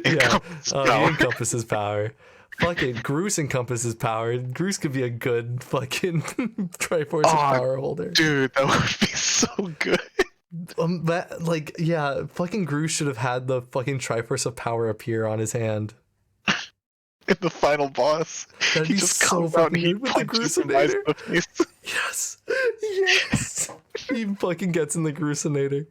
[SPEAKER 2] encompasses
[SPEAKER 1] he
[SPEAKER 2] power.
[SPEAKER 1] encompasses power. Fucking Groose encompasses power. Groose could be a good fucking Triforce power holder.
[SPEAKER 2] Dude, that would be so good.
[SPEAKER 1] That like yeah, fucking Groose should have had the fucking Triforce of power appear on his hand.
[SPEAKER 2] In the final boss,
[SPEAKER 1] That'd
[SPEAKER 2] he
[SPEAKER 1] be
[SPEAKER 2] just
[SPEAKER 1] so
[SPEAKER 2] comes out and
[SPEAKER 1] fucking
[SPEAKER 2] he
[SPEAKER 1] good with the
[SPEAKER 2] punches him right in the face.
[SPEAKER 1] Yes, yes. He fucking gets in the Gruesinator.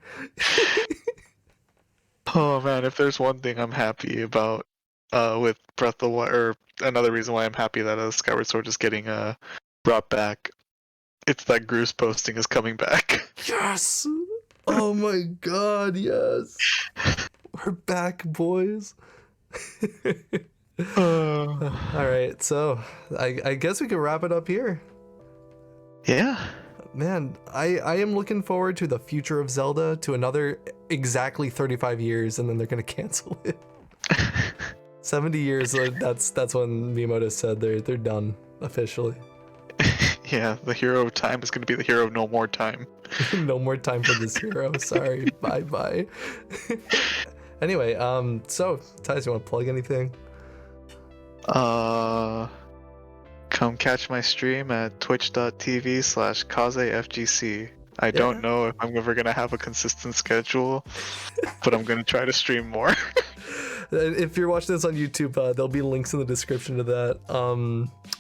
[SPEAKER 2] Oh man, if there's one thing I'm happy about with Breath of the Wild, or another reason why I'm happy that Skyward Sword is getting brought back, it's that Groose posting is coming back.
[SPEAKER 1] Yes. Oh my god, yes. We're back, boys. All right, so I guess we can wrap it up here.
[SPEAKER 2] Yeah.
[SPEAKER 1] Man, I am looking forward to the future of Zelda, to another exactly 35 years, and then they're gonna cancel it. 70 years, that's when Miyamoto said they're done officially.
[SPEAKER 2] Yeah, the hero of time is gonna be the hero of no more time.
[SPEAKER 1] No more time for this hero. Sorry. Bye. Anyway, so Tyus, you want to plug anything?
[SPEAKER 2] Come catch my stream at twitch.tv/KazeFGC. I don't know if I'm ever gonna have a consistent schedule, but I'm gonna try to stream more.
[SPEAKER 1] If you're watching this on YouTube, there'll be links in the description to that.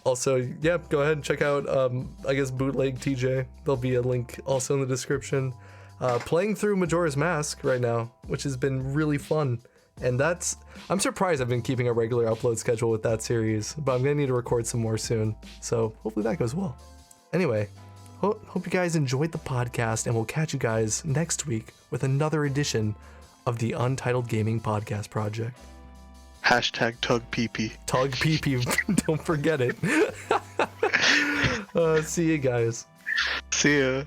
[SPEAKER 1] Also, yeah, go ahead and check out, I guess, Bootleg TJ. There'll be a link also in the description. Playing through Majora's Mask right now, which has been really fun. And I'm surprised I've been keeping a regular upload schedule with that series, but I'm gonna need to record some more soon. So hopefully that goes well. Anyway, hope you guys enjoyed the podcast, and we'll catch you guys next week with another edition of the Untitled Gaming Podcast Project.
[SPEAKER 2] #TugPeepee.
[SPEAKER 1] Tug PP, don't forget it. See you guys.
[SPEAKER 2] See ya.